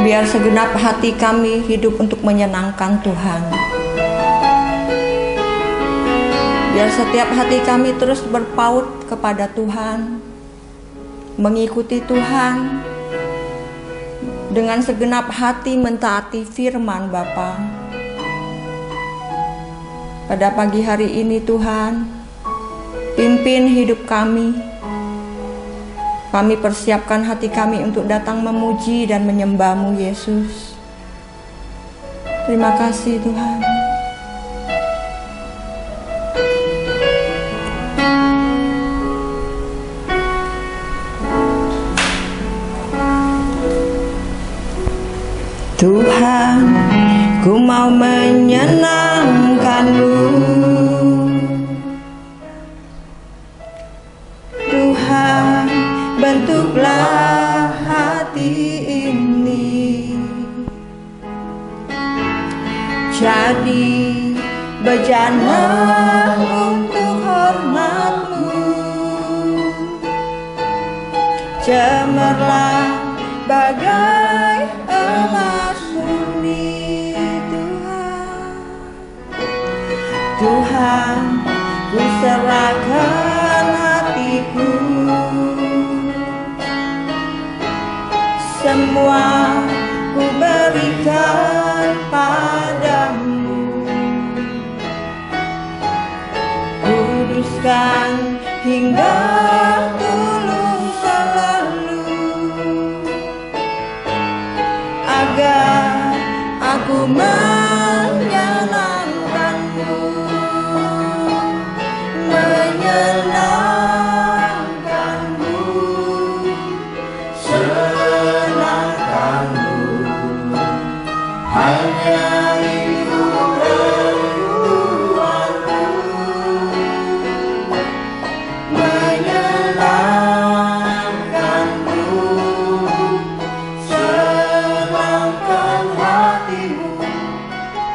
Biar segenap hati kami hidup untuk menyenangkan Tuhan. Biar setiap hati kami terus berpaut kepada Tuhan, mengikuti Tuhan, dengan segenap hati mentaati firman Bapa. Pada pagi hari ini Tuhan, pimpin hidup kami. Kami persiapkan hati kami untuk datang memuji dan menyembah-Mu Yesus. Terima kasih Tuhan. Tuhan, ku mau menyenangkan-Mu. Tuhan, bentuklah hati ini jadi bejana untuk hormat-Mu. Cemerlang bagai emas murni Tuhan. Tuhan, ku serahkan hatiku, semua ku berikan padamu. Kuduskan hingga tulus selalu, agar aku menyenangkan-Mu, menyenangkan-Mu, senangkan-Mu. Hanya itu kerinduanku, menyenangkan-Mu, senangkan hatimu.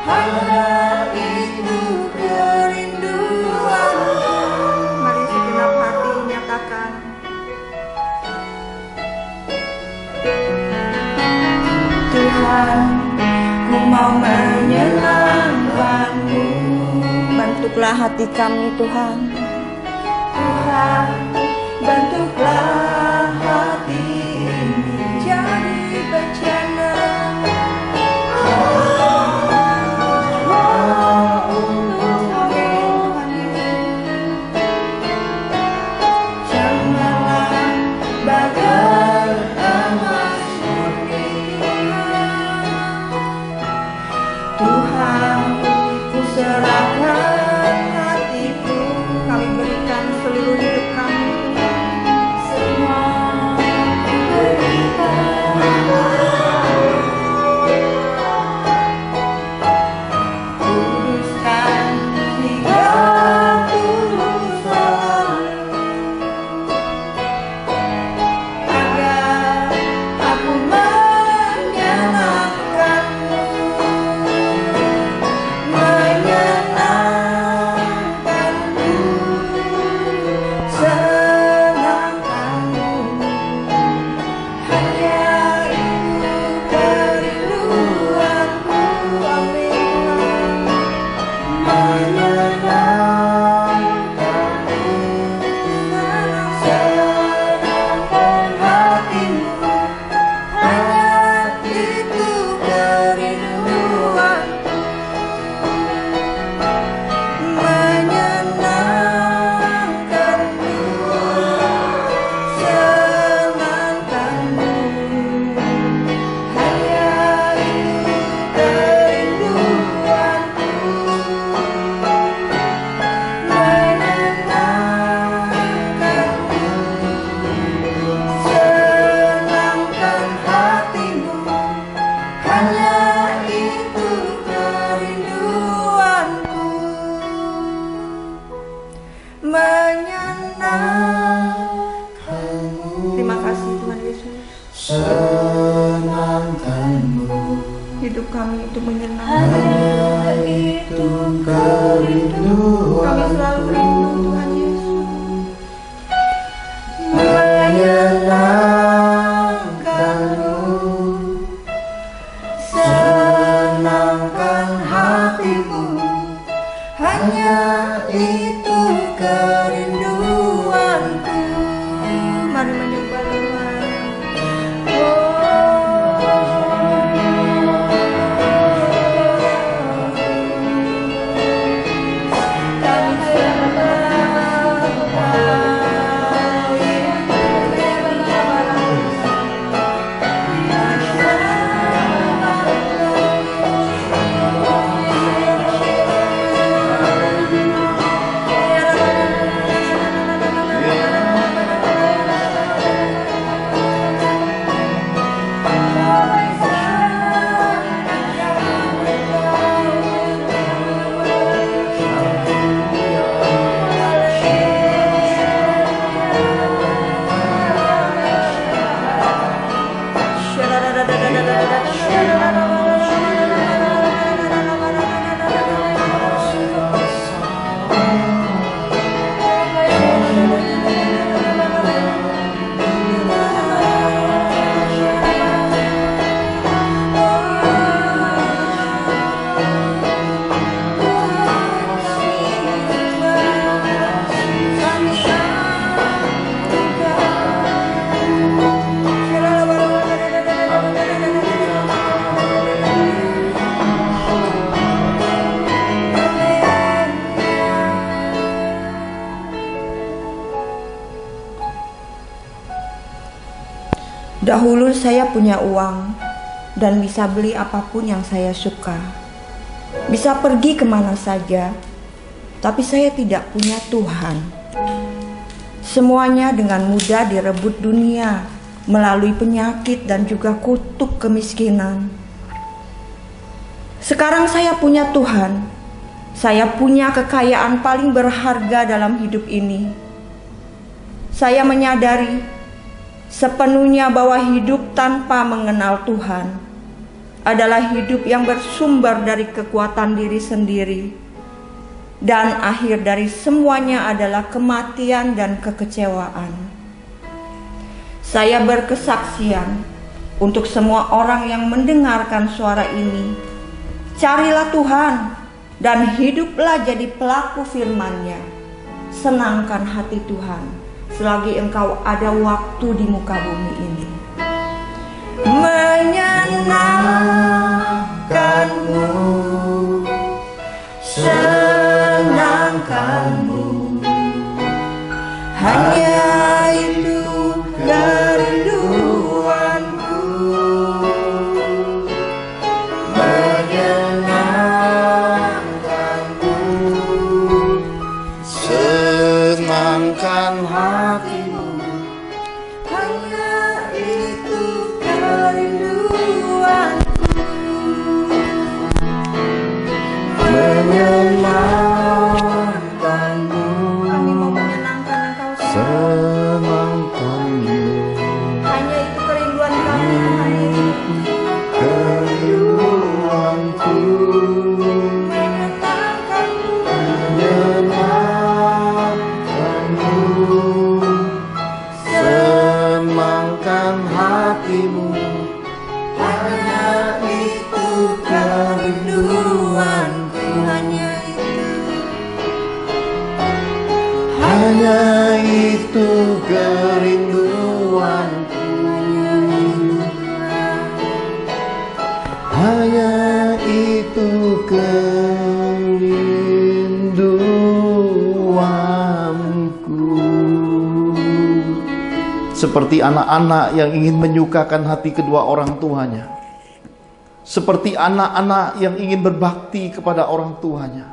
Hanya itu kerinduanku. Mari segenap hati nyatakan. Tuhan, ku mau menyenangkan-Mu. Bentuklah hati kami Tuhan. Tuhan, bentuklah hati ini jadi bejana untuk Tuhan Yesus. Cemerlang bagai emas murni. Tuhan, ku serahkan hatiku, kami berikan seluruh hidup kami. Semua ku berikan. Kuduskan hingga tulus selalu, agar aku menyenangkan-Mu, menyenangkan-Mu, senangkan-Mu. Hanya itu kerinduanku. Amin. Menyenangkan-Mu, senangkan hatimu. Hanya itu kerinduanku. Menyenangkan-Mu, senangkan-Mu. Hanya itu kerinduanku. Menyenangkan-Mu, senangkan hatimu. Hanya itu kerinduanku. Menyenangkan-Mu. Terima kasih Tuhan Yesus. Senangkan-Mu, Hidup kami itu menyenangkan. hanya itu kerinduan. Kami selalu rindu Tuhan Yesus. Menyenangkan-Mu, Dahulu saya punya uang dan bisa beli apapun yang saya suka. Bisa pergi kemana saja, tapi saya tidak punya Tuhan. Semuanya dengan mudah direbut dunia melalui penyakit dan juga kutuk kemiskinan. Sekarang saya punya Tuhan. Saya punya kekayaan paling berharga dalam hidup ini. Saya menyadari sepenuhnya bahwa hidup tanpa mengenal Tuhan adalah hidup yang bersumber dari kekuatan diri sendiri, dan akhir dari semuanya adalah kematian dan kekecewaan. Saya berkesaksian untuk semua orang yang mendengarkan suara ini, carilah Tuhan dan hiduplah jadi pelaku firman-Nya. Senangkan hati Tuhan selagi engkau ada waktu di muka bumi ini. Menyenangkanmu, senangkanmu, hanya itu kerinduanku. Menyenangkanmu, senangkan hatimu, Hanya itu kerinduanku. menyenangkanmu, Kami mau menyenangkan Engkau, Tuhan. senangkanmu, Hanya itu kerinduan kami, Tuhan Yesus. kerinduanku. Menyenangkanmu, Menyenangkanmu, senangkan hatimu, hanya itu kerinduanku, hanya itu. hanya itu kerinduanku, hanya itu kerinduanku. Seperti anak-anak yang ingin menyukakan hati kedua orang tuanya, seperti anak-anak yang ingin berbakti kepada orang tuanya,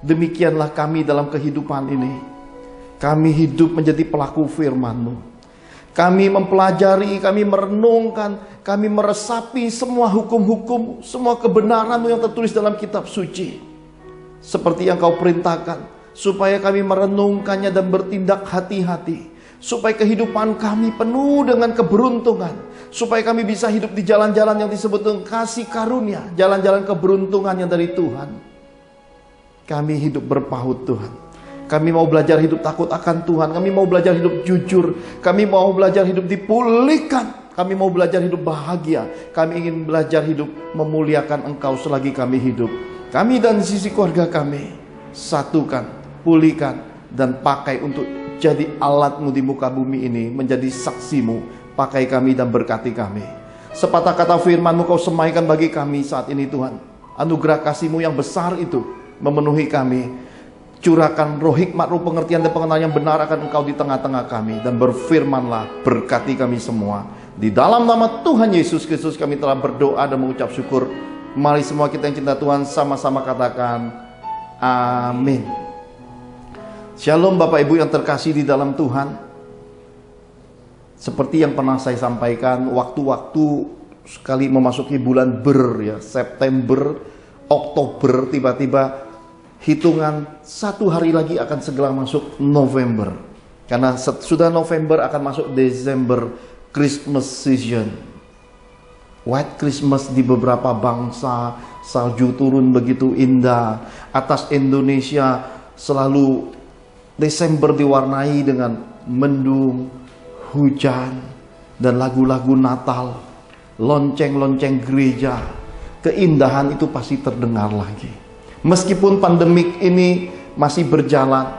demikianlah kami dalam kehidupan ini. Kami hidup menjadi pelaku firman-Mu. Kami mempelajari, kami merenungkan, kami meresapi semua hukum-hukum, semua kebenaran-Mu yang tertulis dalam kitab suci. Seperti yang Kau perintahkan, supaya kami merenungkannya dan bertindak hati-hati. Supaya kehidupan kami penuh dengan keberuntungan. Supaya kami bisa hidup di jalan-jalan yang disebut dengan kasih karunia. Jalan-jalan keberuntungan yang dari Tuhan. Kami hidup berpaut Tuhan. Kami mau belajar hidup takut akan Tuhan. Kami mau belajar hidup jujur. Kami mau belajar hidup dipulihkan. Kami mau belajar hidup bahagia. Kami ingin belajar hidup memuliakan Engkau selagi kami hidup. Kami dan sisi keluarga kami satukan, pulihkan, dan pakai untuk jadi alat-Mu di muka bumi ini. Menjadi saksi-Mu. Pakai kami dan berkati kami. Sepatah kata firman-Mu Kau semaikan bagi kami saat ini Tuhan. Anugerah kasih-Mu yang besar itu memenuhi kami. Curahkan roh hikmat, roh pengertian dan pengenalan yang benar akan Engkau di tengah-tengah kami. Dan berfirmanlah, berkati kami semua. Di dalam nama Tuhan Yesus Kristus kami telah berdoa dan mengucap syukur. Mari semua kita yang cinta Tuhan sama-sama katakan amin. Shalom Bapak Ibu yang terkasih di dalam Tuhan. Seperti yang pernah saya sampaikan, waktu-waktu sekali memasuki bulan September, Oktober, tiba-tiba hitungan satu hari lagi akan segera masuk November. Karena sudah November akan masuk Desember, Christmas season. White Christmas di beberapa bangsa, salju turun begitu indah. Atas Indonesia selalu Desember diwarnai dengan mendung, hujan, dan lagu-lagu Natal, lonceng-lonceng gereja. Keindahan itu pasti terdengar lagi. Meskipun pandemik ini masih berjalan,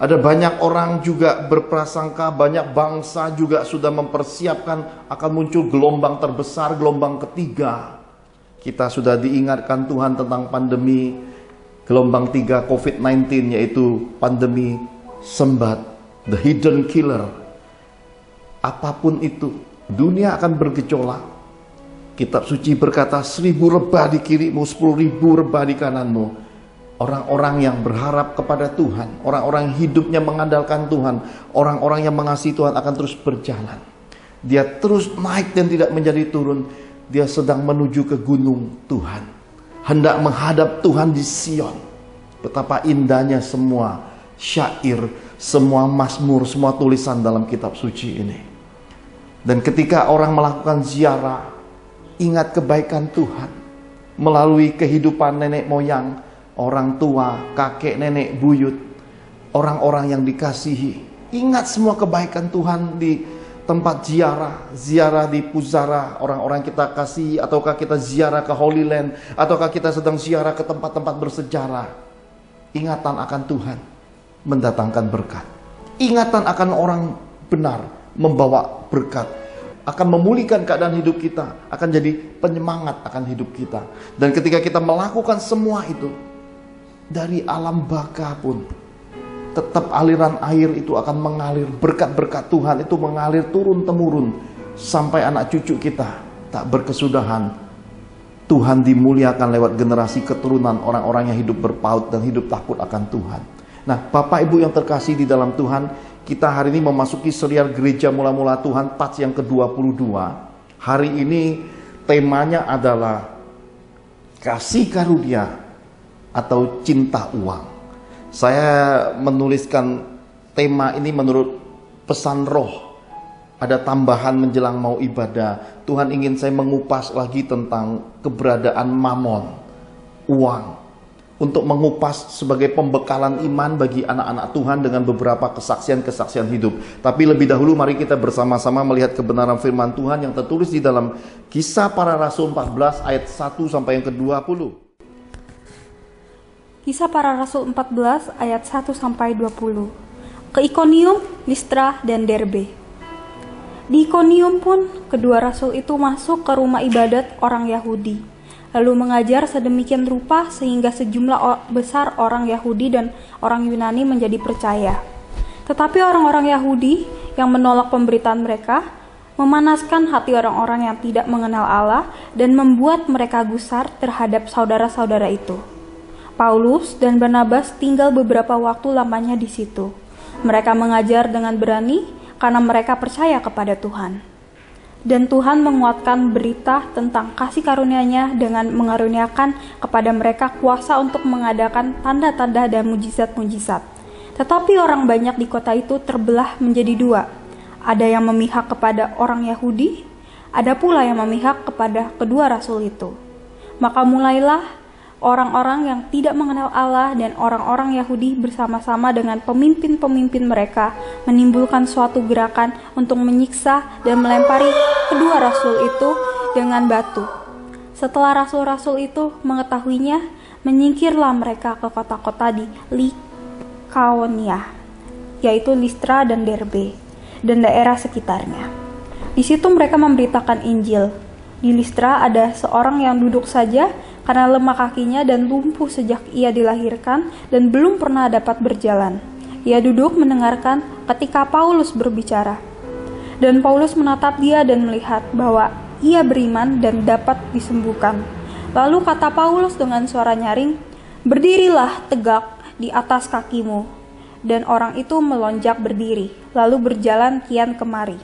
ada banyak orang juga berprasangka, banyak bangsa juga sudah mempersiapkan akan muncul gelombang terbesar, gelombang ketiga. Kita sudah diingatkan Tuhan tentang pandemi gelombang 3 COVID-19, yaitu pandemi sembat, the hidden killer. Apapun itu, Dunia akan bergejolak. Kitab suci berkata 1.000 rebah di kirimu, 10.000 rebah di kananmu. Orang-orang yang berharap kepada Tuhan, orang-orang yang hidupnya mengandalkan Tuhan, orang-orang yang mengasihi Tuhan akan terus berjalan. Dia terus naik dan tidak menjadi turun. Dia sedang menuju ke gunung Tuhan, hendak menghadap Tuhan di Sion. Betapa indahnya semua syair, semua mazmur, semua tulisan dalam kitab suci ini. Dan ketika orang melakukan ziarah, ingat kebaikan Tuhan melalui kehidupan nenek moyang, orang tua, kakek, nenek, buyut, orang-orang yang dikasihi. Ingat semua kebaikan Tuhan di tempat ziarah di Pusara, orang-orang kita kasih, ataukah kita ziarah ke Holy Land, ataukah kita sedang ziarah ke tempat-tempat bersejarah. Ingatan akan Tuhan mendatangkan berkat. Ingatan akan orang benar membawa berkat, akan memulihkan keadaan hidup kita, akan jadi penyemangat akan hidup kita. Dan ketika kita melakukan semua itu, dari alam baka pun tetap aliran air itu akan mengalir. Berkat-berkat Tuhan itu mengalir turun-temurun sampai anak cucu kita tak berkesudahan. Tuhan dimuliakan lewat generasi keturunan orang-orang yang hidup berpaut dan hidup takut akan Tuhan. Nah, Bapak Ibu yang terkasih di dalam Tuhan, kita hari ini memasuki serial Gereja Mula-Mula Tuhan Touch yang ke-22. Hari ini temanya adalah kasih karunia atau cinta uang. Saya menuliskan tema ini menurut pesan roh. Ada tambahan menjelang mau ibadah. Tuhan ingin saya mengupas lagi tentang keberadaan mamon, uang. Untuk mengupas sebagai pembekalan iman bagi anak-anak Tuhan dengan beberapa kesaksian-kesaksian hidup. Tapi lebih dahulu mari kita bersama-sama melihat kebenaran firman Tuhan yang tertulis di dalam Kisah Para Rasul 14 ayat 1 sampai yang ke-20. Kisah Para Rasul 14 ayat 1 sampai 20. Ke Ikonium, Listra, dan Derbe. Di Ikonium pun kedua rasul itu masuk ke rumah ibadat orang Yahudi, lalu mengajar sedemikian rupa sehingga sejumlah besar orang Yahudi dan orang Yunani menjadi percaya. Tetapi orang-orang Yahudi yang menolak pemberitaan mereka memanaskan hati orang-orang yang tidak mengenal Allah dan membuat mereka gusar terhadap saudara-saudara itu. Paulus dan Barnabas tinggal beberapa waktu lamanya di situ. Mereka mengajar dengan berani karena mereka percaya kepada Tuhan. Dan Tuhan menguatkan berita tentang kasih karunia-Nya dengan mengaruniakan kepada mereka kuasa untuk mengadakan tanda-tanda dan mujizat-mujizat. Tetapi orang banyak di kota itu terbelah menjadi dua. Ada yang memihak kepada orang Yahudi, ada pula yang memihak kepada kedua rasul itu. Maka mulailah orang-orang yang tidak mengenal Allah dan orang-orang Yahudi bersama-sama dengan pemimpin-pemimpin mereka menimbulkan suatu gerakan untuk menyiksa dan melempari kedua rasul itu dengan batu. Setelah rasul-rasul itu mengetahuinya, menyingkirlah mereka ke kota-kota di Likaonia, yaitu Listra dan Derbe, dan daerah sekitarnya. Di situ mereka memberitakan Injil. Di Listra ada seorang yang duduk saja karena lemah kakinya dan lumpuh sejak ia dilahirkan dan belum pernah dapat berjalan. Ia duduk mendengarkan ketika Paulus berbicara. Dan Paulus menatap dia dan melihat bahwa ia beriman dan dapat disembuhkan. Lalu kata Paulus dengan suara nyaring, "Berdirilah tegak di atas kakimu." Dan orang itu melonjak berdiri, lalu berjalan kian kemari.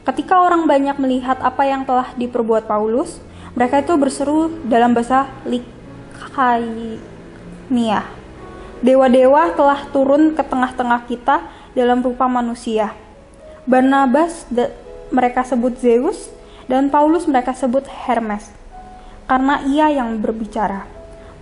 Ketika orang banyak melihat apa yang telah diperbuat Paulus, mereka itu berseru dalam bahasa Likaonia, "Dewa-dewa telah turun ke tengah-tengah kita dalam rupa manusia." Barnabas mereka sebut Zeus, dan Paulus mereka sebut Hermes, karena ia yang berbicara.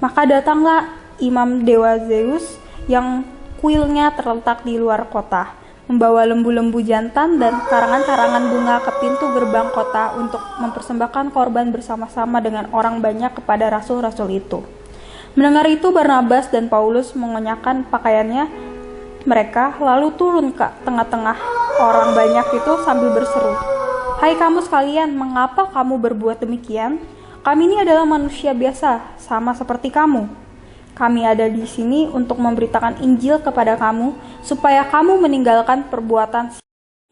Maka datanglah imam dewa Zeus yang kuilnya terletak di luar kota, membawa lembu-lembu jantan dan karangan-karangan bunga ke pintu gerbang kota untuk mempersembahkan korban bersama-sama dengan orang banyak kepada rasul-rasul itu. Mendengar itu, Barnabas dan Paulus mengenakan pakaiannya mereka, lalu turun ke tengah-tengah orang banyak itu sambil berseru, "Hai kamu sekalian, mengapa kamu berbuat demikian? Kami ini adalah manusia biasa, sama seperti kamu. Kami ada di sini untuk memberitakan Injil kepada kamu, supaya kamu meninggalkan perbuatan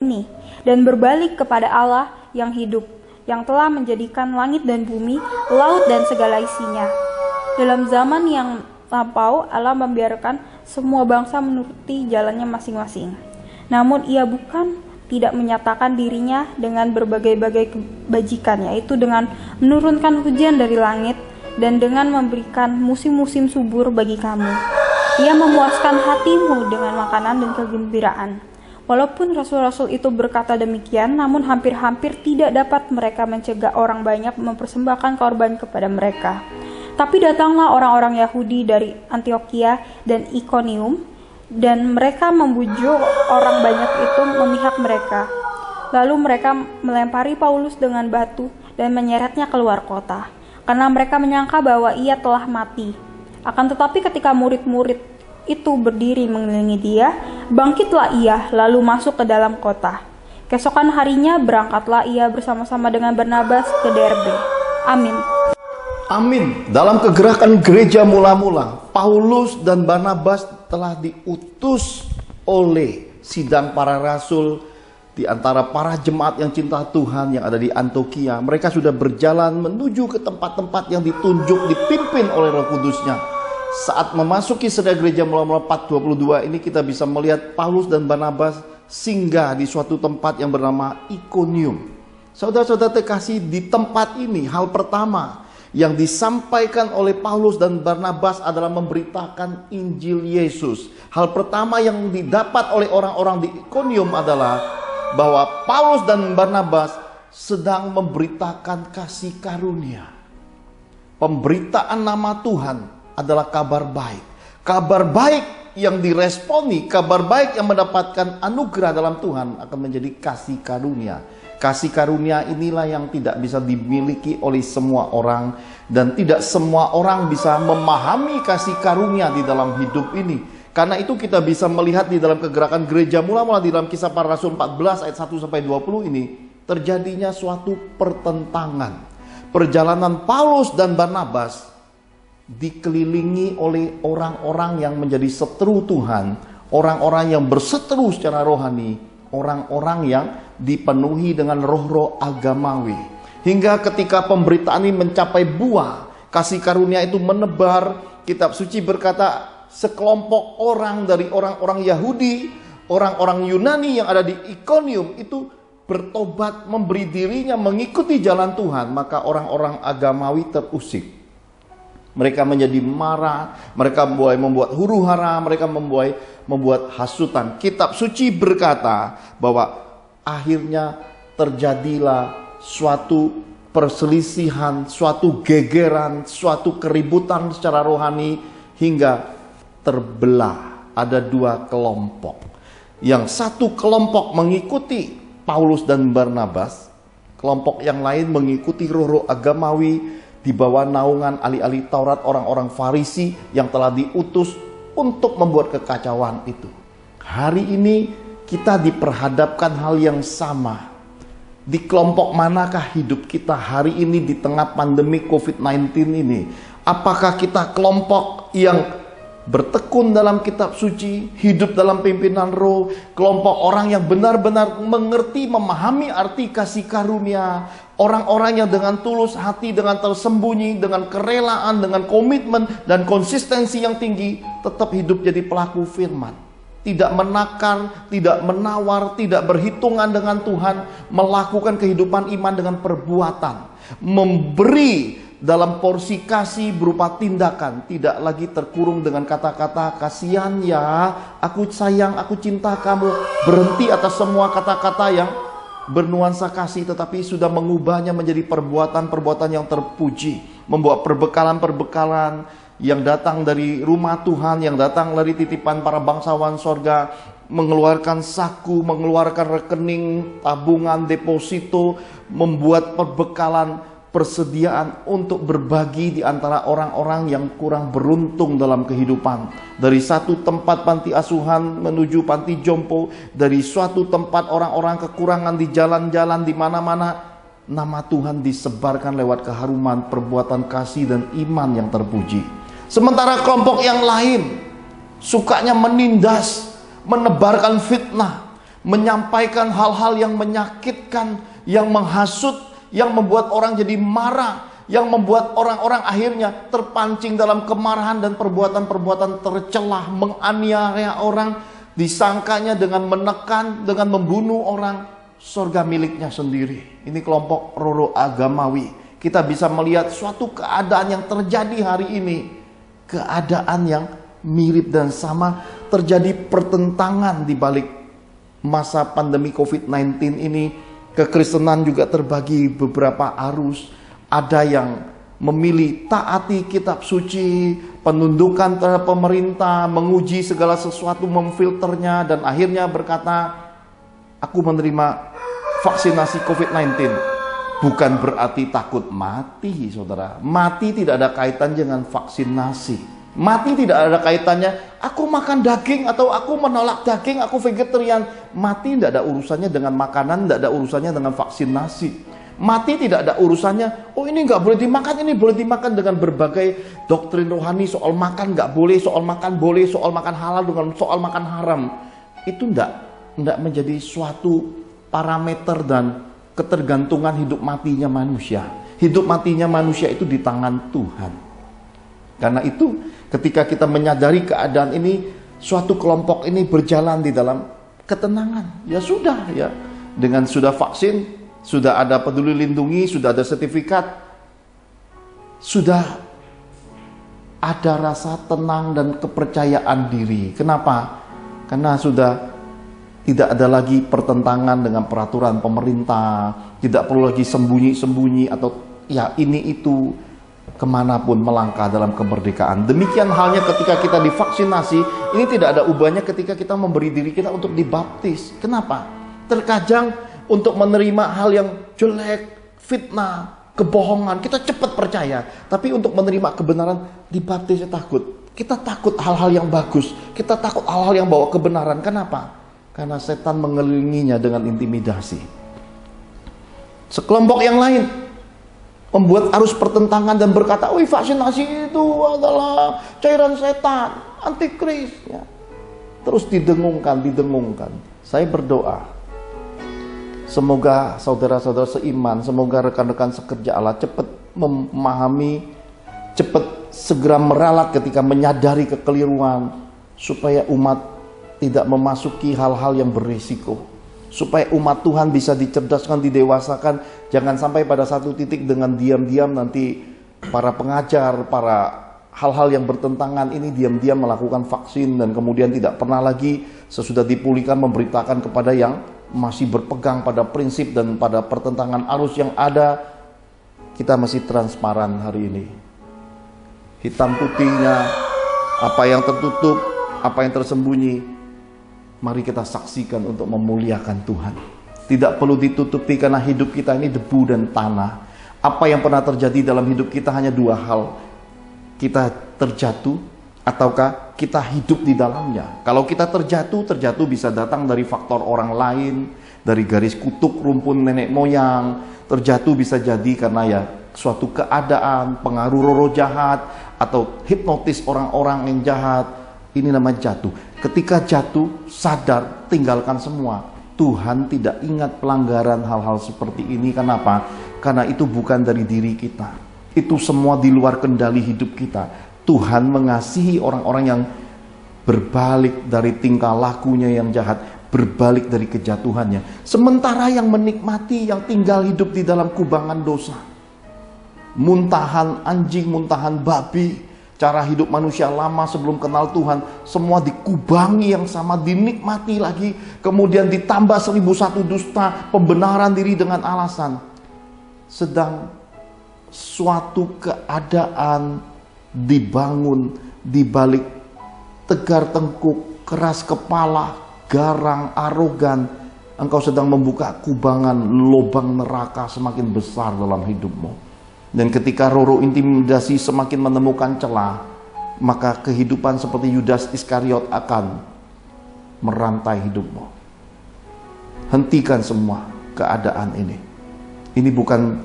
ini dan berbalik kepada Allah yang hidup, yang telah menjadikan langit dan bumi, laut dan segala isinya. Dalam zaman yang lampau, Allah membiarkan semua bangsa menuruti jalannya masing-masing. Namun ia tidak menyatakan dirinya dengan berbagai-bagai kebajikan, yaitu dengan menurunkan hujan dari langit dan dengan memberikan musim-musim subur bagi kamu. Ia memuaskan hatimu dengan makanan dan kegembiraan. Walaupun rasul-rasul itu berkata demikian, namun hampir-hampir tidak dapat mereka mencegah orang banyak mempersembahkan korban kepada mereka. Tapi datanglah orang-orang Yahudi dari Antiokhia dan Ikonium, dan mereka membujuk orang banyak itu memihak mereka. Lalu mereka melempari Paulus dengan batu dan menyeretnya keluar kota, karena mereka menyangka bahwa ia telah mati. Akan tetapi ketika murid-murid itu berdiri mengelilingi dia, bangkitlah ia lalu masuk ke dalam kota. Keesokan harinya berangkatlah ia bersama-sama dengan Barnabas ke Derbe. Amin. Amin. Dalam kegerakan gereja mula-mula, Paulus dan Barnabas telah diutus oleh sidang para rasul di antara para jemaat yang cinta Tuhan yang ada di Antiokhia. Mereka sudah berjalan menuju ke tempat-tempat yang ditunjuk, dipimpin oleh Roh Kudusnya. Saat memasuki sedang gereja mula-mula 4:22 ini kita bisa melihat Paulus dan Barnabas singgah di suatu tempat yang bernama Ikonium. Saudara-saudara terkasih, di tempat ini hal pertama yang disampaikan oleh Paulus dan Barnabas adalah memberitakan Injil Yesus. Hal pertama yang didapat oleh orang-orang di Ikonium adalah bahwa Paulus dan Barnabas sedang memberitakan kasih karunia. Pemberitaan nama Tuhan adalah kabar baik. Kabar baik yang diresponi, kabar baik yang mendapatkan anugerah dalam Tuhan akan menjadi kasih karunia. Kasih karunia inilah yang tidak bisa dimiliki oleh semua orang, dan tidak semua orang bisa memahami kasih karunia di dalam hidup ini. Karena itu kita bisa melihat di dalam kegerakan gereja mula-mula di dalam Kisah Para Rasul 14 ayat 1-20 ini terjadinya suatu pertentangan. Perjalanan Paulus dan Barnabas dikelilingi oleh orang-orang yang menjadi seteru Tuhan, orang-orang yang berseteru secara rohani, orang-orang yang dipenuhi dengan roh-roh agamawi. Hingga ketika pemberitaan ini mencapai buah, kasih karunia itu menebar, kitab suci berkata sekelompok orang dari orang-orang Yahudi, orang-orang Yunani yang ada di Ikonium itu bertobat, memberi dirinya mengikuti jalan Tuhan. Maka orang-orang agamawi terusik. Mereka menjadi marah, mereka membuat huru-hara, mereka membuat hasutan. Kitab suci berkata bahwa akhirnya terjadilah suatu perselisihan, suatu gegeran, suatu keributan secara rohani hingga terbelah. Ada dua kelompok. Yang satu kelompok mengikuti Paulus dan Barnabas, kelompok yang lain mengikuti roh-roh agamawi di bawah naungan ahli-ahli Taurat, orang-orang Farisi yang telah diutus untuk membuat kekacauan itu. Hari ini kita diperhadapkan hal yang sama. Di kelompok manakah hidup kita hari ini di tengah pandemi COVID-19 ini? Apakah kita kelompok yang bertekun dalam kitab suci, hidup dalam pimpinan roh, kelompok orang yang benar-benar mengerti, memahami arti kasih karunia, orang-orang yang dengan tulus hati, dengan tersembunyi, dengan kerelaan, dengan komitmen dan konsistensi yang tinggi, tetap hidup jadi pelaku firman. Tidak menakar, tidak menawar, tidak berhitungan dengan Tuhan, melakukan kehidupan iman dengan perbuatan, memberi dalam porsi kasih berupa tindakan, tidak lagi terkurung dengan kata-kata kasihan ya, aku sayang, aku cinta kamu. Berhenti atas semua kata-kata yang bernuansa kasih, tetapi sudah mengubahnya menjadi perbuatan-perbuatan yang terpuji, membawa perbekalan-perbekalan yang datang dari rumah Tuhan, yang datang dari titipan para bangsawan sorga, mengeluarkan saku, mengeluarkan rekening, tabungan, deposito, membuat perbekalan, persediaan untuk berbagi di antara orang-orang yang kurang beruntung dalam kehidupan. Dari satu tempat panti asuhan menuju panti jompo, dari suatu tempat orang-orang kekurangan di jalan-jalan, di mana-mana, nama Tuhan disebarkan lewat keharuman, perbuatan kasih dan iman yang terpuji. Sementara kelompok yang lain sukanya menindas, menebarkan fitnah, menyampaikan hal-hal yang menyakitkan, yang menghasut, yang membuat orang jadi marah, yang membuat orang-orang akhirnya terpancing dalam kemarahan dan perbuatan-perbuatan tercelah, menganiaya orang, disangkanya dengan menekan, dengan membunuh orang, surga miliknya sendiri. Ini kelompok Roro Agamawi. Kita bisa melihat suatu keadaan yang terjadi hari ini, keadaan yang mirip dan sama, terjadi pertentangan di balik masa pandemi COVID-19 ini. Kekristenan juga terbagi beberapa arus. Ada yang memilih taati kitab suci, penundukan terhadap pemerintah, menguji segala sesuatu, memfilternya, dan akhirnya berkata, aku menerima vaksinasi COVID-19. Bukan berarti takut mati, saudara. Mati tidak ada kaitan dengan vaksinasi. Mati tidak ada kaitannya, aku makan daging atau aku menolak daging, aku vegetarian. Mati tidak ada urusannya dengan makanan, tidak ada urusannya dengan vaksinasi. Mati tidak ada urusannya, oh ini nggak boleh dimakan, ini boleh dimakan, dengan berbagai doktrin rohani soal makan nggak boleh, soal makan boleh, soal makan halal dengan soal makan haram. Itu tidak menjadi suatu parameter dan ketergantungan hidup matinya manusia. Hidup matinya manusia itu di tangan Tuhan. Karena itu ketika kita menyadari keadaan ini, suatu kelompok ini berjalan di dalam ketenangan. Ya sudah, ya, dengan sudah vaksin, sudah ada peduli lindungi, sudah ada sertifikat, sudah ada rasa tenang dan kepercayaan diri. Kenapa? Karena sudah tidak ada lagi pertentangan dengan peraturan pemerintah, tidak perlu lagi sembunyi-sembunyi atau ya ini itu, kemanapun melangkah dalam kemerdekaan. Demikian halnya ketika kita divaksinasi, ini tidak ada ubahnya ketika kita memberi diri kita untuk dibaptis. Kenapa? Terkadang untuk menerima hal yang jelek, fitnah, kebohongan, kita cepat percaya. Tapi untuk menerima kebenaran, dibaptis takut. Kita takut hal-hal yang bagus, kita takut hal-hal yang bawa kebenaran. Kenapa? Karena setan mengelilinginya dengan intimidasi. Sekelompok yang lain membuat arus pertentangan dan berkata, wih, vaksinasi itu adalah cairan setan, antikris. Ya. Terus didengungkan. Saya berdoa, semoga saudara-saudara seiman, semoga rekan-rekan sekerja Allah cepat memahami, cepat segera meralat ketika menyadari kekeliruan, supaya umat tidak memasuki hal-hal yang berisiko. Supaya umat Tuhan bisa dicerdaskan, didewasakan. Jangan sampai pada satu titik dengan diam-diam nanti para pengajar, para hal-hal yang bertentangan ini diam-diam melakukan vaksin, dan kemudian tidak pernah lagi sesudah dipulihkan memberitakan kepada yang masih berpegang pada prinsip dan pada pertentangan arus yang ada. Kita masih transparan hari ini. Hitam putihnya, apa yang tertutup, apa yang tersembunyi, mari kita saksikan untuk memuliakan Tuhan. Tidak perlu ditutupi karena hidup kita ini debu dan tanah. Apa yang pernah terjadi dalam hidup kita hanya dua hal. Kita terjatuh ataukah kita hidup di dalamnya. Kalau kita terjatuh bisa datang dari faktor orang lain, dari garis kutuk rumpun nenek moyang. Terjatuh bisa jadi karena ya suatu keadaan, pengaruh roh jahat, atau hipnotis orang-orang yang jahat. Ini namanya jatuh. Ketika jatuh, sadar, tinggalkan semua. Tuhan tidak ingat pelanggaran hal-hal seperti ini. Kenapa? Karena itu bukan dari diri kita. Itu semua di luar kendali hidup kita. Tuhan mengasihi orang-orang yang berbalik dari tingkah lakunya yang jahat, berbalik dari kejatuhannya. Sementara yang menikmati, yang tinggal hidup di dalam kubangan dosa, muntahan anjing, muntahan babi, cara hidup manusia lama sebelum kenal Tuhan, semua dikubangi yang sama, dinikmati lagi, kemudian ditambah 1001 dusta, pembenaran diri dengan alasan. Sedang suatu keadaan dibangun di balik tegar tengkuk, keras kepala, garang, arogan. Engkau sedang membuka kubangan lubang neraka semakin besar dalam hidupmu. Dan ketika roh intimidasi semakin menemukan celah, maka kehidupan seperti Yudas Iskariot akan merantai hidupmu. Hentikan semua keadaan ini. Ini bukan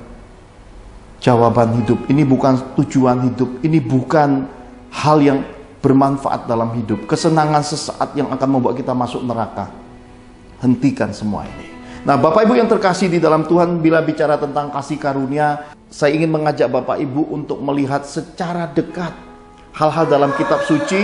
jawaban hidup, ini bukan tujuan hidup, ini bukan hal yang bermanfaat dalam hidup, kesenangan sesaat yang akan membawa kita masuk neraka. Hentikan semua ini. Nah, Bapak Ibu yang terkasih di dalam Tuhan, bila bicara tentang kasih karunia, saya ingin mengajak Bapak Ibu untuk melihat secara dekat hal-hal dalam kitab suci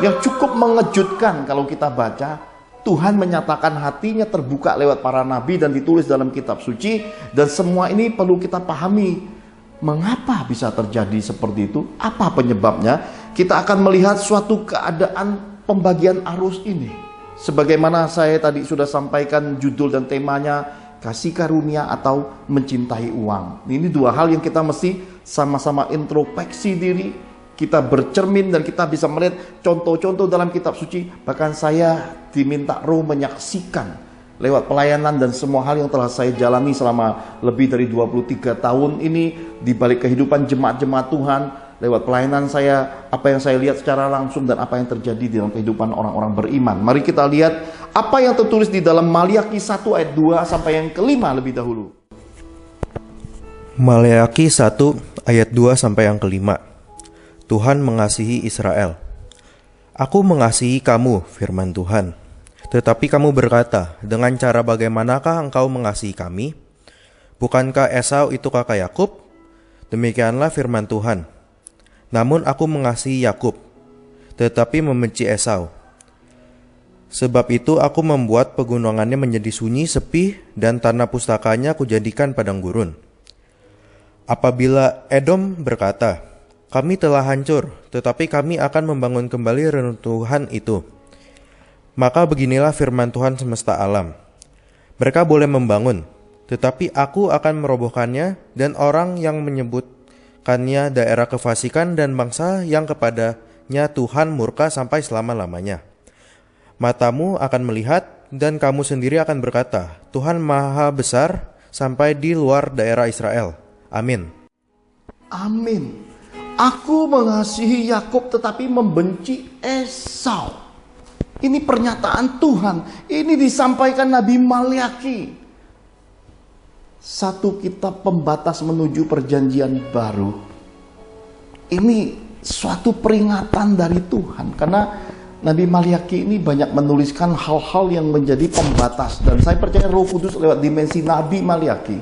yang cukup mengejutkan. Kalau kita baca, Tuhan menyatakan hatinya terbuka lewat para nabi dan ditulis dalam kitab suci, dan semua ini perlu kita pahami. Mengapa bisa terjadi seperti itu? Apa penyebabnya? Kita akan melihat suatu keadaan pembagian arus ini. Sebagaimana saya tadi sudah sampaikan judul dan temanya, kasih karunia atau mencintai uang. Ini dua hal yang kita mesti sama-sama introspeksi diri, kita bercermin dan kita bisa melihat contoh-contoh dalam kitab suci. Bahkan saya diminta roh menyaksikan lewat pelayanan dan semua hal yang telah saya jalani selama lebih dari 23 tahun ini di balik kehidupan jemaat-jemaat Tuhan. Lewat pelayanan saya, apa yang saya lihat secara langsung dan apa yang terjadi dalam kehidupan orang-orang beriman. Mari kita lihat apa yang tertulis di dalam Maliaki 1 ayat 2 sampai yang kelima lebih dahulu. Maliaki 1 ayat 2 sampai yang kelima. Tuhan mengasihi Israel. Aku mengasihi kamu, firman Tuhan. Tetapi kamu berkata, dengan cara bagaimanakah engkau mengasihi kami? Bukankah Esau itu kakak Yakub? Demikianlah firman Tuhan. Namun aku mengasihi Yakub, tetapi membenci Esau. Sebab itu aku membuat pegunungannya menjadi sunyi, sepi, dan tanah pustakanya kujadikan padang gurun. Apabila Edom berkata, kami telah hancur, tetapi kami akan membangun kembali reruntuhan itu. Maka beginilah firman Tuhan semesta alam. Mereka boleh membangun, tetapi aku akan merobohkannya, dan orang yang menyebutkannya daerah kefasikan dan bangsa yang kepadanya Tuhan murka sampai selama-lamanya. Matamu akan melihat dan kamu sendiri akan berkata, Tuhan maha besar sampai di luar daerah Israel. Amin. Amin. Aku mengasihi Yakub tetapi membenci Esau. Ini pernyataan Tuhan. Ini disampaikan Nabi Maliaki. Satu kitab pembatas menuju perjanjian baru. Ini suatu peringatan dari Tuhan. Karena Nabi Maliaki ini banyak menuliskan hal-hal yang menjadi pembatas. Dan saya percaya Roh Kudus lewat dimensi Nabi Maliaki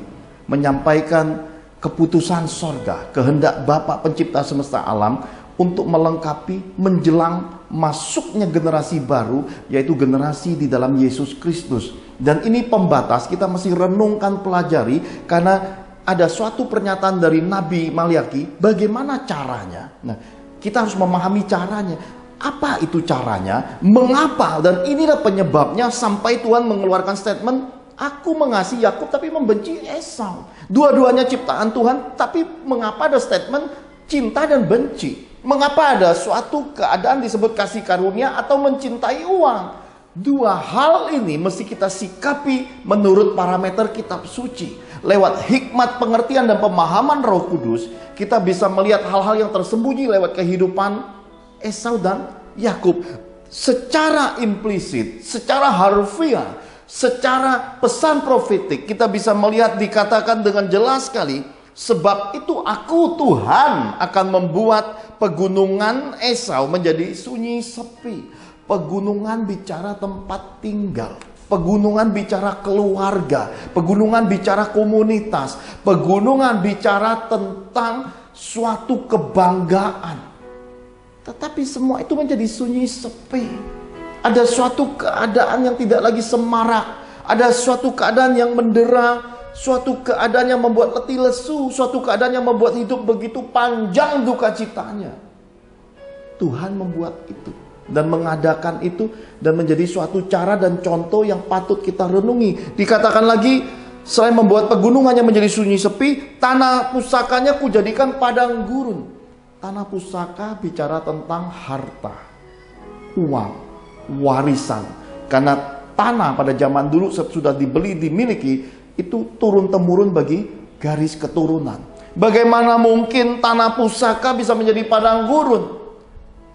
menyampaikan keputusan sorga, kehendak Bapa pencipta semesta alam untuk melengkapi menjelang masuknya generasi baru, yaitu generasi di dalam Yesus Kristus. Dan ini pembatas, kita mesti renungkan, pelajari, karena ada suatu pernyataan dari Nabi Maliaki, bagaimana caranya. Nah, kita harus memahami caranya. Apa itu caranya? Mengapa? Dan inilah penyebabnya sampai Tuhan mengeluarkan statement, aku mengasihi Yakub tapi membenci Esau. Dua-duanya ciptaan Tuhan, tapi mengapa ada statement cinta dan benci? Mengapa ada suatu keadaan disebut kasih karunia atau mencintai uang? Dua hal ini mesti kita sikapi menurut parameter kitab suci. Lewat hikmat pengertian dan pemahaman Roh Kudus, kita bisa melihat hal-hal yang tersembunyi lewat kehidupan Esau dan Yakub. Secara implisit, secara harfiah, secara pesan profetik, kita bisa melihat dikatakan dengan jelas sekali, sebab itu aku Tuhan akan membuat pegunungan Esau menjadi sunyi sepi. Pegunungan bicara tempat tinggal. Pegunungan bicara keluarga. Pegunungan bicara komunitas. Pegunungan bicara tentang suatu kebanggaan. Tetapi semua itu menjadi sunyi sepi. Ada suatu keadaan yang tidak lagi semarak. Ada suatu keadaan yang mendera. Suatu keadaan yang membuat letih lesu. Suatu keadaan yang membuat hidup begitu panjang duka citanya. Tuhan membuat itu dan mengadakan itu dan menjadi suatu cara dan contoh yang patut kita renungi. Dikatakan lagi, selain membuat pegunungannya menjadi sunyi sepi, tanah pusakanya kujadikan padang gurun. Tanah pusaka bicara tentang harta, uang, warisan. Karena tanah pada zaman dulu sudah dibeli, dimiliki, itu turun-temurun bagi garis keturunan. Bagaimana mungkin tanah pusaka bisa menjadi padang gurun?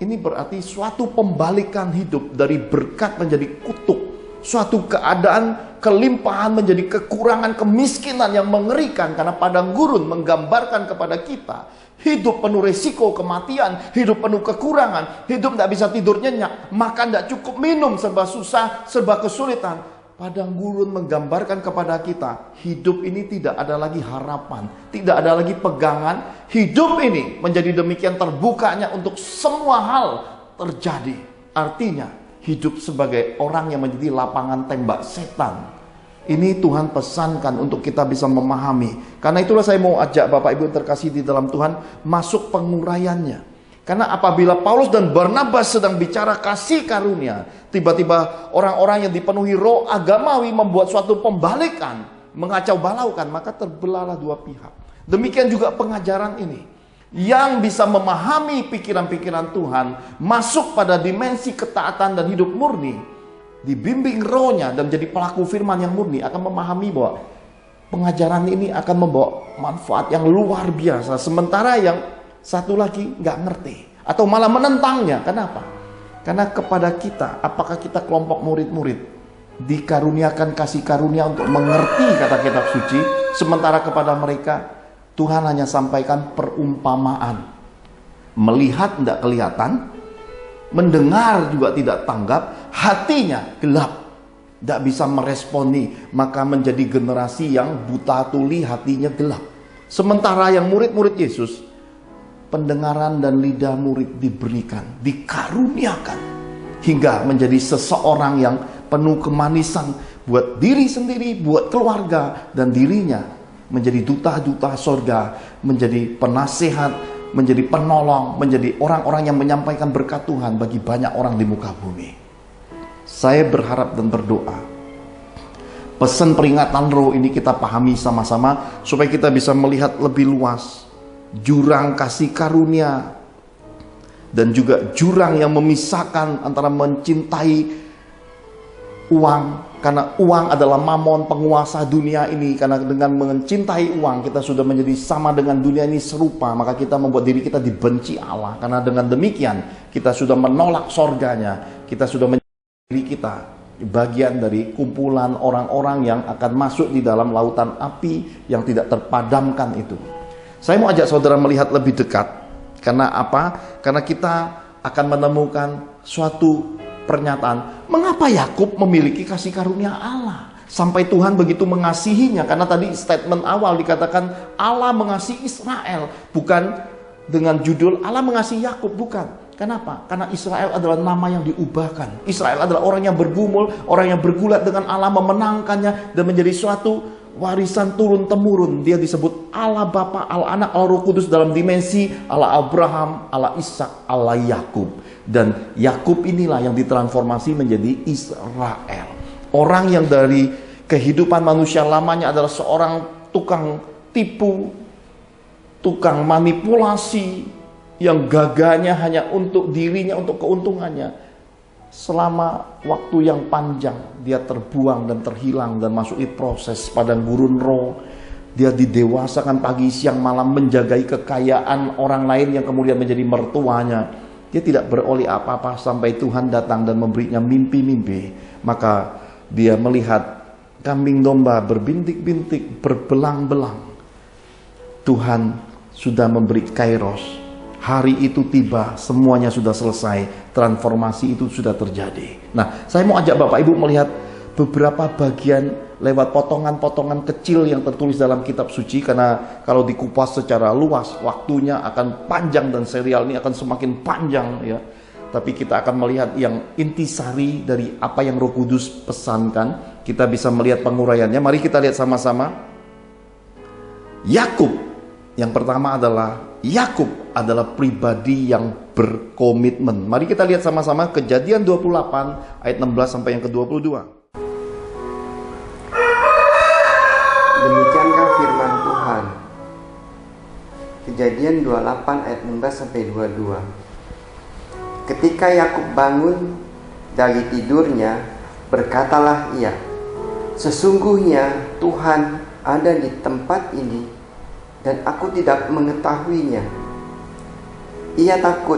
Ini berarti suatu pembalikan hidup dari berkat menjadi kutuk. Suatu keadaan kelimpahan menjadi kekurangan, kemiskinan yang mengerikan. Karena padang gurun menggambarkan kepada kita hidup penuh resiko kematian, hidup penuh kekurangan, hidup tidak bisa tidur nyenyak, makan tidak cukup, minum serba susah, serba kesulitan. Padang gurun menggambarkan kepada kita, hidup ini tidak ada lagi harapan, tidak ada lagi pegangan. Hidup ini menjadi demikian terbukanya untuk semua hal terjadi. Artinya, hidup sebagai orang yang menjadi lapangan tembak setan. Ini Tuhan pesankan untuk kita bisa memahami. Karena itulah saya mau ajak Bapak Ibu yang terkasih di dalam Tuhan masuk penguraiannya. Karena apabila Paulus dan Barnabas sedang bicara kasih karunia, tiba-tiba orang-orang yang dipenuhi roh agamawi membuat suatu pembalikan, mengacau balaukan, maka terbelahlah dua pihak. Demikian juga pengajaran ini. Yang bisa memahami pikiran-pikiran Tuhan, masuk pada dimensi ketaatan dan hidup murni, dibimbing rohnya dan menjadi pelaku firman yang murni, akan memahami bahwa pengajaran ini akan membawa manfaat yang luar biasa. Sementara yang satu lagi nggak ngerti atau malah menentangnya. Kenapa? Karena kepada kita, apakah kita kelompok murid-murid dikaruniakan kasih karunia untuk mengerti kata kitab suci, sementara kepada mereka Tuhan hanya sampaikan perumpamaan. Melihat tidak kelihatan, mendengar juga tidak tanggap, hatinya gelap, tidak bisa meresponi, maka menjadi generasi yang buta tuli, hatinya gelap. Sementara yang murid-murid Yesus, pendengaran dan lidah murid diberikan, dikaruniakan, hingga menjadi seseorang yang penuh kemanisan buat diri sendiri, buat keluarga, dan dirinya menjadi duta-duta sorga, menjadi penasehat, menjadi penolong, menjadi orang-orang yang menyampaikan berkat Tuhan bagi banyak orang di muka bumi. Saya berharap dan berdoa, pesan peringatan roh ini kita pahami sama-sama, supaya kita bisa melihat lebih luas jurang kasih karunia dan juga jurang yang memisahkan antara mencintai uang, karena uang adalah mamon, penguasa dunia ini. Karena dengan mencintai uang kita sudah menjadi sama dengan dunia ini, serupa, maka kita membuat diri kita dibenci Allah. Karena dengan demikian kita sudah menolak sorganya, kita sudah menjadi diri kita bagian dari kumpulan orang-orang yang akan masuk di dalam lautan api yang tidak terpadamkan itu. Saya mau ajak saudara melihat lebih dekat. Karena apa? Karena kita akan menemukan suatu pernyataan. Mengapa Yakub memiliki kasih karunia Allah? Sampai Tuhan begitu mengasihinya. Karena tadi statement awal dikatakan Allah mengasihi Israel. Bukan dengan judul Allah mengasihi Yakub, bukan. Kenapa? Karena Israel adalah nama yang diubahkan. Israel adalah orang yang bergumul, orang yang bergulat dengan Allah, memenangkannya dan menjadi suatu warisan turun-temurun. Dia disebut Allah Bapa, Allah Anak, Allah Roh Kudus dalam dimensi Allah Abraham, Allah Ishak, Allah Yakub. Dan Yakub inilah yang ditransformasi menjadi Israel. Orang yang dari kehidupan manusia lamanya adalah seorang tukang tipu, tukang manipulasi, yang gagahnya hanya untuk dirinya, untuk keuntungannya. Selama waktu yang panjang dia terbuang dan terhilang dan masuk di proses padang gurun roh. Dia didewasakan pagi siang malam, menjagai kekayaan orang lain yang kemudian menjadi mertuanya. Dia tidak beroleh apa-apa sampai Tuhan datang dan memberinya mimpi-mimpi. Maka dia melihat kambing domba berbintik-bintik, berbelang-belang. Tuhan sudah memberi kairos. Hari itu tiba, semuanya sudah selesai, transformasi itu sudah terjadi. Nah, saya mau ajak Bapak Ibu melihat beberapa bagian lewat potongan-potongan kecil yang tertulis dalam kitab suci. Karena kalau dikupas secara luas, waktunya akan panjang dan serial ini akan semakin panjang ya. Tapi kita akan melihat yang intisari dari apa yang Roh Kudus pesankan. Kita bisa melihat penguraiannya. Mari kita lihat sama-sama. Yakub, yang pertama adalah Yakub adalah pribadi yang berkomitmen. Mari kita lihat sama-sama Kejadian 28 ayat 16 sampai yang ke-22. Demikiankah firman Tuhan. Kejadian 28 ayat 16 sampai 22. Ketika Yakub bangun dari tidurnya, berkatalah ia, "Sesungguhnya Tuhan ada di tempat ini dan aku tidak mengetahuinya." Ia takut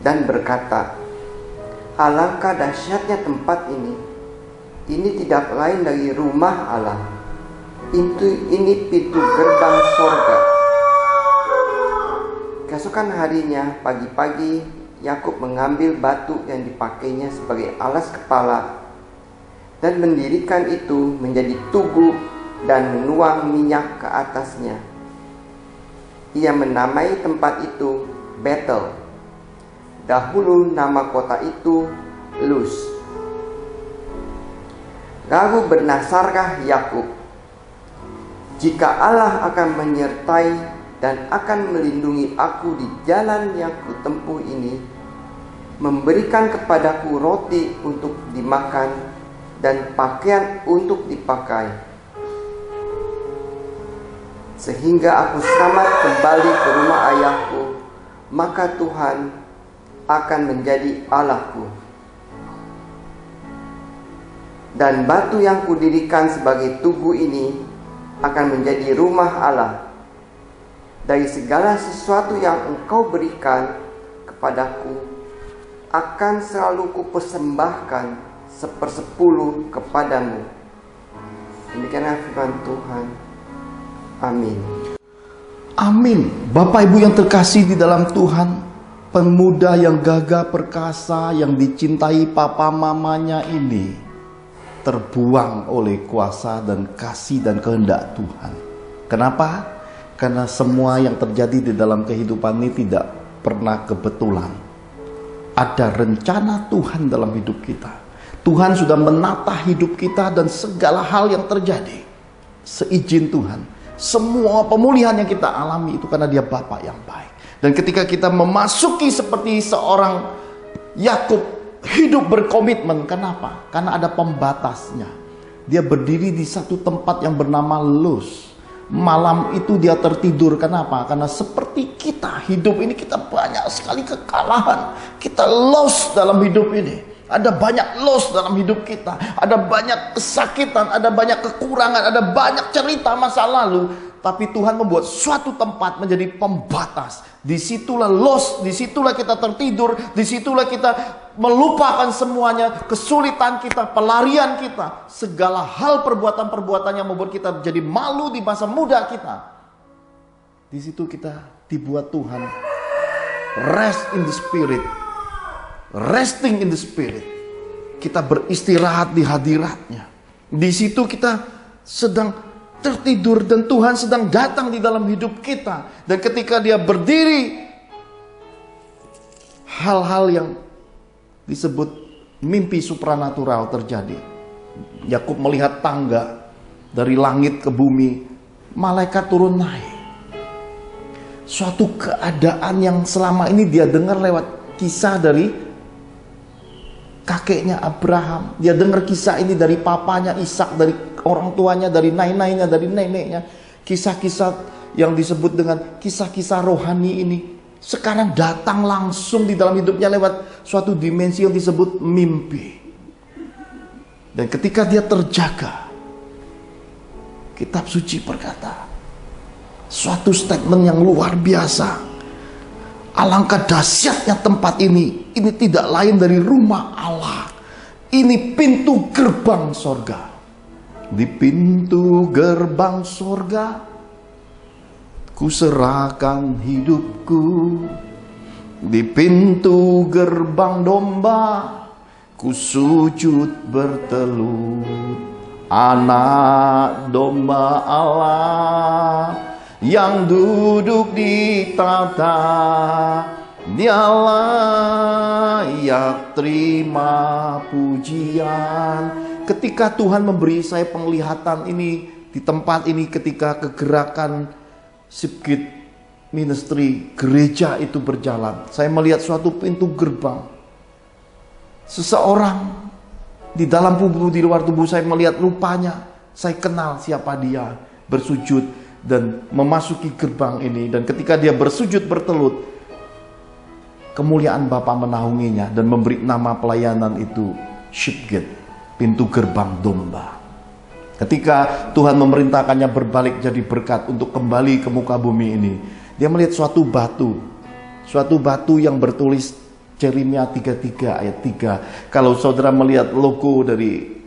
dan berkata, "Alangkah dahsyatnya tempat ini. Ini tidak lain dari rumah Allah. Ini pintu gerbang sorga." Keesokan harinya, pagi-pagi, Yakub mengambil batu yang dipakainya sebagai alas kepala dan mendirikan itu menjadi tugu dan menuang minyak ke atasnya. Ia menamai tempat itu Betel. Dahulu nama kota itu Luz. Lalu bernasarkah Yakub, jika Allah akan menyertai dan akan melindungi aku di jalan yang kutempuh ini, memberikan kepadaku roti untuk dimakan dan pakaian untuk dipakai, sehingga aku selamat kembali ke rumah ayahku, maka Tuhan akan menjadi Allahku. Dan batu yang kudirikan sebagai tugu ini akan menjadi rumah Allah. Dari segala sesuatu yang engkau berikan kepadaku, akan selalu kupersembahkan 1/10 kepadamu. Demikianlah firman Tuhan. Amin. Amin. Bapak Ibu yang terkasih di dalam Tuhan, pemuda yang gagah perkasa yang dicintai papa mamanya ini terbuang oleh kuasa dan kasih dan kehendak Tuhan. Kenapa? Karena semua yang terjadi di dalam kehidupan ini tidak pernah kebetulan. Ada rencana Tuhan dalam hidup kita. Tuhan sudah menata hidup kita dan segala hal yang terjadi seizin Tuhan. Semua pemulihan yang kita alami itu karena Dia Bapa yang baik. Dan ketika kita memasuki seperti seorang Yakub, hidup berkomitmen. Kenapa? Karena ada pembatasnya. Dia berdiri di satu tempat yang bernama Luz. Malam itu dia tertidur. Kenapa? Karena seperti kita, hidup ini kita banyak sekali kekalahan. Kita lost dalam hidup ini. Ada banyak loss dalam hidup kita. Ada banyak kesakitan, ada banyak kekurangan, ada banyak cerita masa lalu. Tapi Tuhan membuat suatu tempat menjadi pembatas. Disitulah loss, disitulah kita tertidur, disitulah kita melupakan semuanya, kesulitan kita, pelarian kita, segala hal perbuatan-perbuatan yang membuat kita menjadi malu di masa muda kita. Di situ kita dibuat Tuhan rest in the spirit, resting in the spirit. Kita beristirahat di hadiratnya. Di situ kita sedang tertidur dan Tuhan sedang datang di dalam hidup kita. Dan ketika Dia berdiri, hal-hal yang disebut mimpi supranatural terjadi. Yakub melihat tangga dari langit ke bumi, malaikat turun naik. Suatu keadaan yang selama ini dia dengar lewat kisah dari kakeknya Abraham. Dia dengar kisah ini dari papanya Ishak, dari orang tuanya, dari neneknya, dari neneknya. Kisah-kisah yang disebut dengan kisah-kisah rohani ini sekarang datang langsung di dalam hidupnya lewat suatu dimensi yang disebut mimpi. Dan ketika dia terjaga, kitab suci berkata suatu statement yang luar biasa. Alangkah dahsyatnya tempat ini. Ini tidak lain dari rumah Allah. Ini pintu gerbang sorga. Di pintu gerbang sorga kuserahkan hidupku. Di pintu gerbang domba ku sujud bertelut. Anak domba Allah yang duduk di tahta, Dialah yang terima pujian. Ketika Tuhan memberi saya penglihatan ini di tempat ini, ketika kegerakan Sipkit Ministry gereja itu berjalan, saya melihat suatu pintu gerbang. Seseorang di dalam tubuh, di luar tubuh saya melihat rupanya, saya kenal siapa dia, bersujud dan memasuki gerbang ini. Dan ketika dia bersujud bertelut, kemuliaan Bapa menaunginya dan memberi nama pelayanan itu Sheep Gate, pintu gerbang domba. Ketika Tuhan memerintahkannya berbalik jadi berkat untuk kembali ke muka bumi ini, dia melihat suatu batu yang bertulis Yeremia 33 ayat 3. Kalau saudara melihat logo dari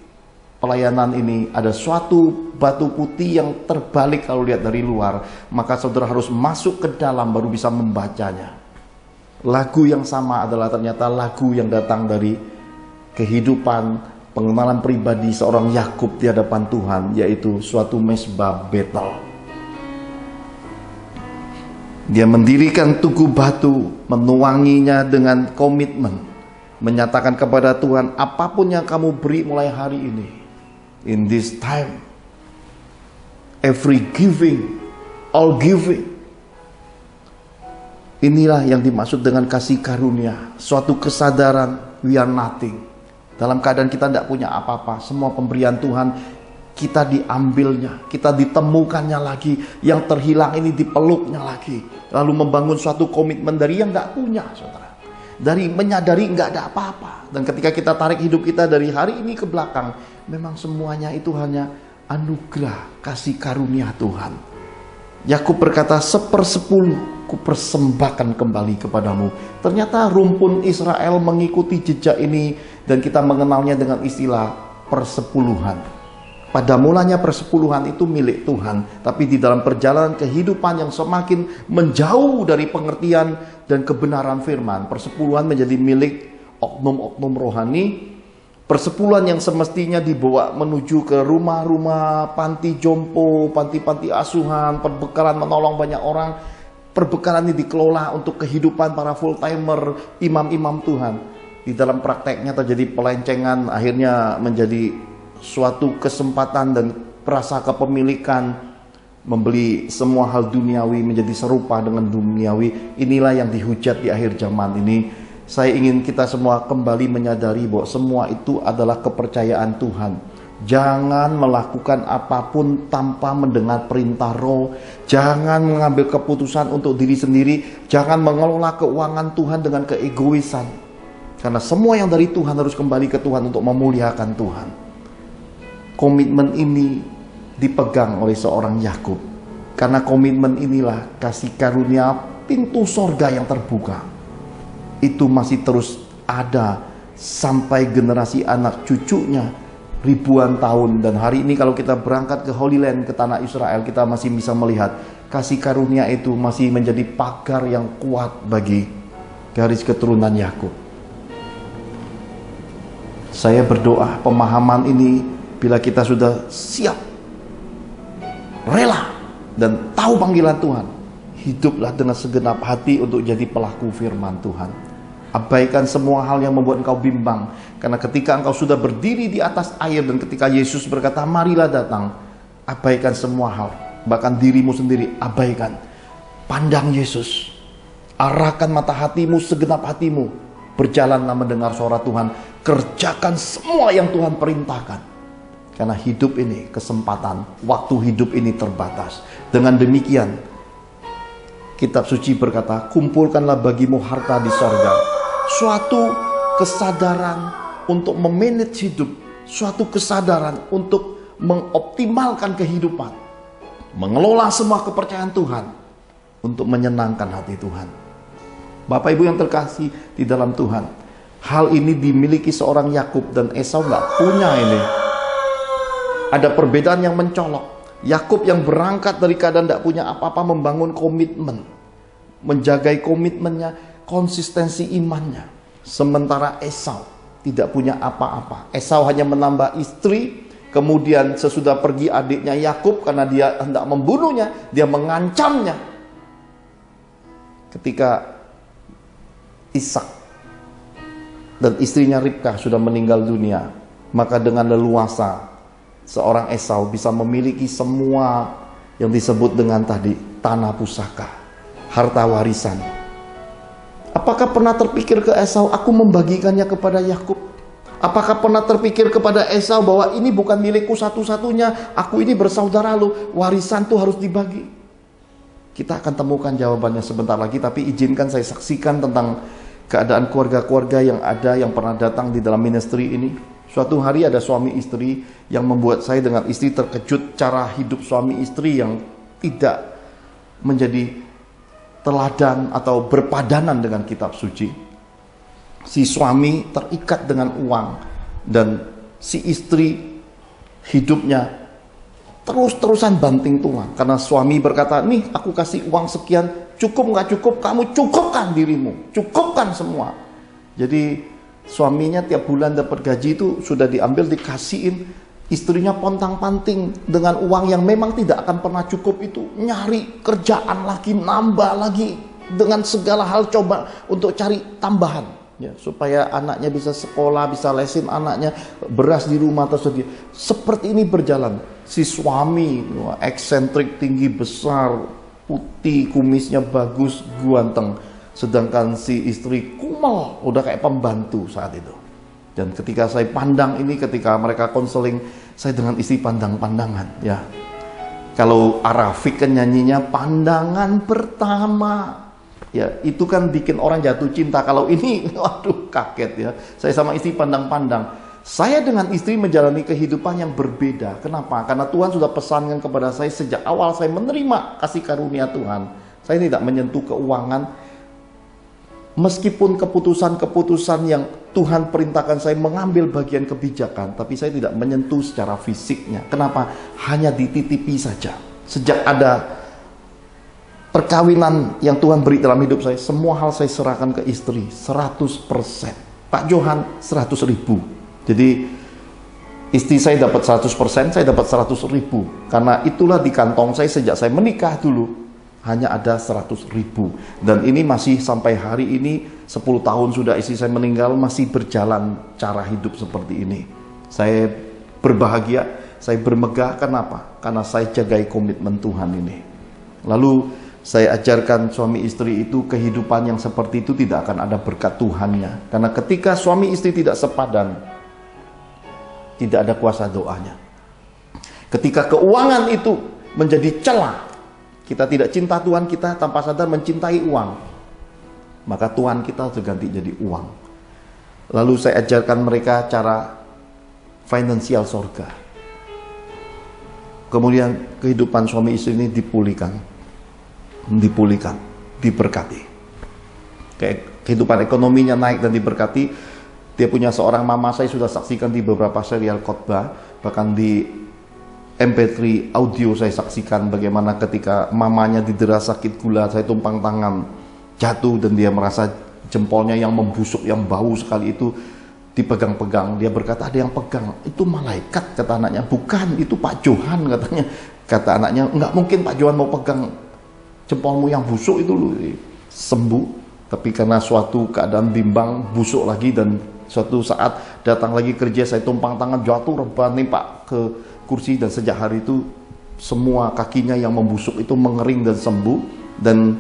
pelayanan ini, ada suatu batu putih yang terbalik kalau lihat dari luar, maka saudara harus masuk ke dalam baru bisa membacanya. Lagu yang sama adalah ternyata lagu yang datang dari kehidupan pengenalan pribadi seorang Yakub di hadapan Tuhan, yaitu suatu mezbah Betel. Dia mendirikan tugu batu, menuanginya dengan komitmen, menyatakan kepada Tuhan, apapun yang kamu beri mulai hari ini, in this time, every giving, all giving. Inilah yang dimaksud dengan kasih karunia, suatu kesadaran we are nothing. Dalam keadaan kita tidak punya apa-apa, semua pemberian Tuhan, kita diambilnya, kita ditemukannya lagi, yang terhilang ini dipeluknya lagi, lalu membangun suatu komitmen dari yang nggak punya, saudara, dari menyadari nggak ada apa-apa. Dan ketika kita tarik hidup kita dari hari ini ke belakang, memang semuanya itu hanya anugerah kasih karunia Tuhan. Yakub berkata, 1/10 kupersembahkan kembali kepadamu. Ternyata rumpun Israel mengikuti jejak ini, dan kita mengenalnya dengan istilah persepuluhan. Pada mulanya persepuluhan itu milik Tuhan, tapi di dalam perjalanan kehidupan yang semakin menjauh dari pengertian dan kebenaran firman, persepuluhan menjadi milik oknum-oknum rohani. Persepuluhan yang semestinya dibawa menuju ke rumah-rumah, panti jompo, panti-panti asuhan, perbekalan menolong banyak orang. Perbekalan ini dikelola untuk kehidupan para full timer, imam-imam Tuhan. Di dalam prakteknya terjadi pelencengan, akhirnya menjadi suatu kesempatan dan rasa kepemilikan, membeli semua hal duniawi menjadi serupa dengan duniawi. Inilah yang dihujat di akhir zaman ini. Saya ingin kita semua kembali menyadari bahwa semua itu adalah kepercayaan Tuhan. Jangan melakukan apapun tanpa mendengar perintah roh. Jangan mengambil keputusan untuk diri sendiri. Jangan mengelola keuangan Tuhan dengan keegoisan. Karena semua yang dari Tuhan harus kembali ke Tuhan untuk memuliakan Tuhan. Komitmen ini dipegang oleh seorang Yakub. Karena komitmen inilah kasih karunia pintu sorga yang terbuka. Itu masih terus ada sampai generasi anak cucunya ribuan tahun. Dan hari ini kalau kita berangkat ke Holy Land, ke tanah Israel, kita masih bisa melihat kasih karunia itu masih menjadi pagar yang kuat bagi garis keturunan Yakub. Saya berdoa pemahaman ini, bila kita sudah siap, rela, dan tahu panggilan Tuhan, hiduplah dengan segenap hati untuk jadi pelaku firman Tuhan. Abaikan semua hal yang membuat engkau bimbang. Karena ketika engkau sudah berdiri di atas air, dan ketika Yesus berkata, marilah datang, abaikan semua hal. Bahkan dirimu sendiri abaikan. Pandang Yesus. Arahkan mata hatimu, segenap hatimu. Berjalanlah mendengar suara Tuhan. Kerjakan semua yang Tuhan perintahkan. Karena hidup ini kesempatan, waktu hidup ini terbatas. Dengan demikian, Kitab suci berkata, kumpulkanlah bagimu harta di sorga. Suatu kesadaran untuk memanage hidup, suatu kesadaran untuk mengoptimalkan kehidupan, mengelola semua kepercayaan Tuhan untuk menyenangkan hati Tuhan. Bapak Ibu yang terkasih di dalam Tuhan, hal ini dimiliki seorang Yakub, dan Esau nggak punya ini. Ada perbedaan yang mencolok. Yakub yang berangkat dari keadaan tidak punya apa-apa membangun komitmen, menjagai komitmennya, konsistensi imannya. Sementara Esau tidak punya apa-apa. Esau hanya menambah istri, kemudian sesudah pergi adiknya Yakub karena dia hendak membunuhnya, dia mengancamnya. Ketika Ishak dan istrinya Ribkah sudah meninggal dunia, maka dengan leluasa seorang Esau bisa memiliki semua yang disebut dengan tadi tanah pusaka, harta warisan. Apakah pernah terpikir ke Esau, aku membagikannya kepada Yakub? Apakah pernah terpikir kepada Esau bahwa ini bukan milikku satu-satunya, aku ini bersaudara lo, warisan tuh harus dibagi? Kita akan temukan jawabannya sebentar lagi, tapi izinkan saya saksikan tentang keadaan keluarga-keluarga yang ada, yang pernah datang di dalam ministry ini. Suatu hari ada suami istri yang membuat saya dengan istri terkejut cara hidup suami istri yang tidak menjadi teladan atau berpadanan dengan kitab suci. Si suami terikat dengan uang, dan si istri hidupnya terus-terusan banting tulang. Karena suami berkata, nih aku kasih uang sekian, cukup nggak cukup, kamu cukupkan dirimu, cukupkan semua. Jadi Suaminya tiap bulan dapat gaji itu sudah diambil, dikasihin. Istrinya pontang-panting dengan uang yang memang tidak akan pernah cukup itu. Nyari kerjaan lagi, nambah lagi. Dengan segala hal coba untuk cari tambahan. Ya, supaya anaknya bisa sekolah, bisa lesin anaknya, beras di rumah tersedia. Seperti ini berjalan. Si suami eksentrik, tinggi besar, putih, kumisnya bagus, ganteng. Sedangkan si istri kumel, udah kayak pembantu saat itu. Dan ketika saya pandang ini, ketika mereka konseling, saya dengan istri pandang-pandangan. Ya, kalau Arafik kan nyanyinya pandangan pertama. Ya, itu kan bikin orang jatuh cinta. Kalau ini, waduh, kaget ya. Saya sama istri pandang-pandang. Saya dengan istri menjalani kehidupan yang berbeda. Kenapa? Karena Tuhan sudah pesankan kepada saya sejak awal saya menerima kasih karunia Tuhan. Saya tidak menyentuh keuangan. Meskipun keputusan-keputusan yang Tuhan perintahkan saya mengambil bagian kebijakan, tapi saya tidak menyentuh secara fisiknya. Kenapa? Hanya dititipi saja. Sejak ada perkawinan yang Tuhan beri dalam hidup saya, semua hal saya serahkan ke istri 100%. Pak Johan 100.000. Jadi istri saya dapat 100%, saya dapat 100.000. Karena itulah di kantong saya sejak saya menikah dulu. Hanya ada 100.000. Dan ini masih sampai hari ini, 10 tahun sudah istri saya meninggal, masih berjalan cara hidup seperti ini. Saya berbahagia, saya bermegah. Kenapa? Karena saya jagai komitmen Tuhan ini. Lalu saya ajarkan suami istri itu kehidupan yang seperti itu tidak akan ada berkat Tuhannya. Karena ketika suami istri tidak sepadan, tidak ada kuasa doanya. Ketika keuangan itu menjadi celah, kita tidak cinta Tuhan kita, tanpa sadar mencintai uang, maka Tuhan kita terganti jadi uang. Lalu saya ajarkan mereka cara finansial surga. Kemudian kehidupan suami istri ini dipulihkan, diberkati. Kayak kehidupan ekonominya naik dan diberkati. Dia punya seorang mama, saya sudah saksikan di beberapa serial khotbah, bahkan di MP3 audio saya saksikan bagaimana ketika mamanya didera sakit gula, saya tumpang tangan, jatuh dan dia merasa jempolnya yang membusuk, yang bau sekali itu dipegang-pegang. Dia berkata, ada yang pegang. Itu malaikat, kata anaknya. Bukan, itu Pak Johan, katanya. Kata anaknya, enggak mungkin Pak Johan mau pegang jempolmu yang busuk itu loh. Sembuh, tapi karena suatu keadaan bimbang, busuk lagi, dan suatu saat datang lagi kerja, saya tumpang tangan, jatuh, reban, nimpak ke kursi, dan sejak hari itu semua kakinya yang membusuk itu mengering dan sembuh. Dan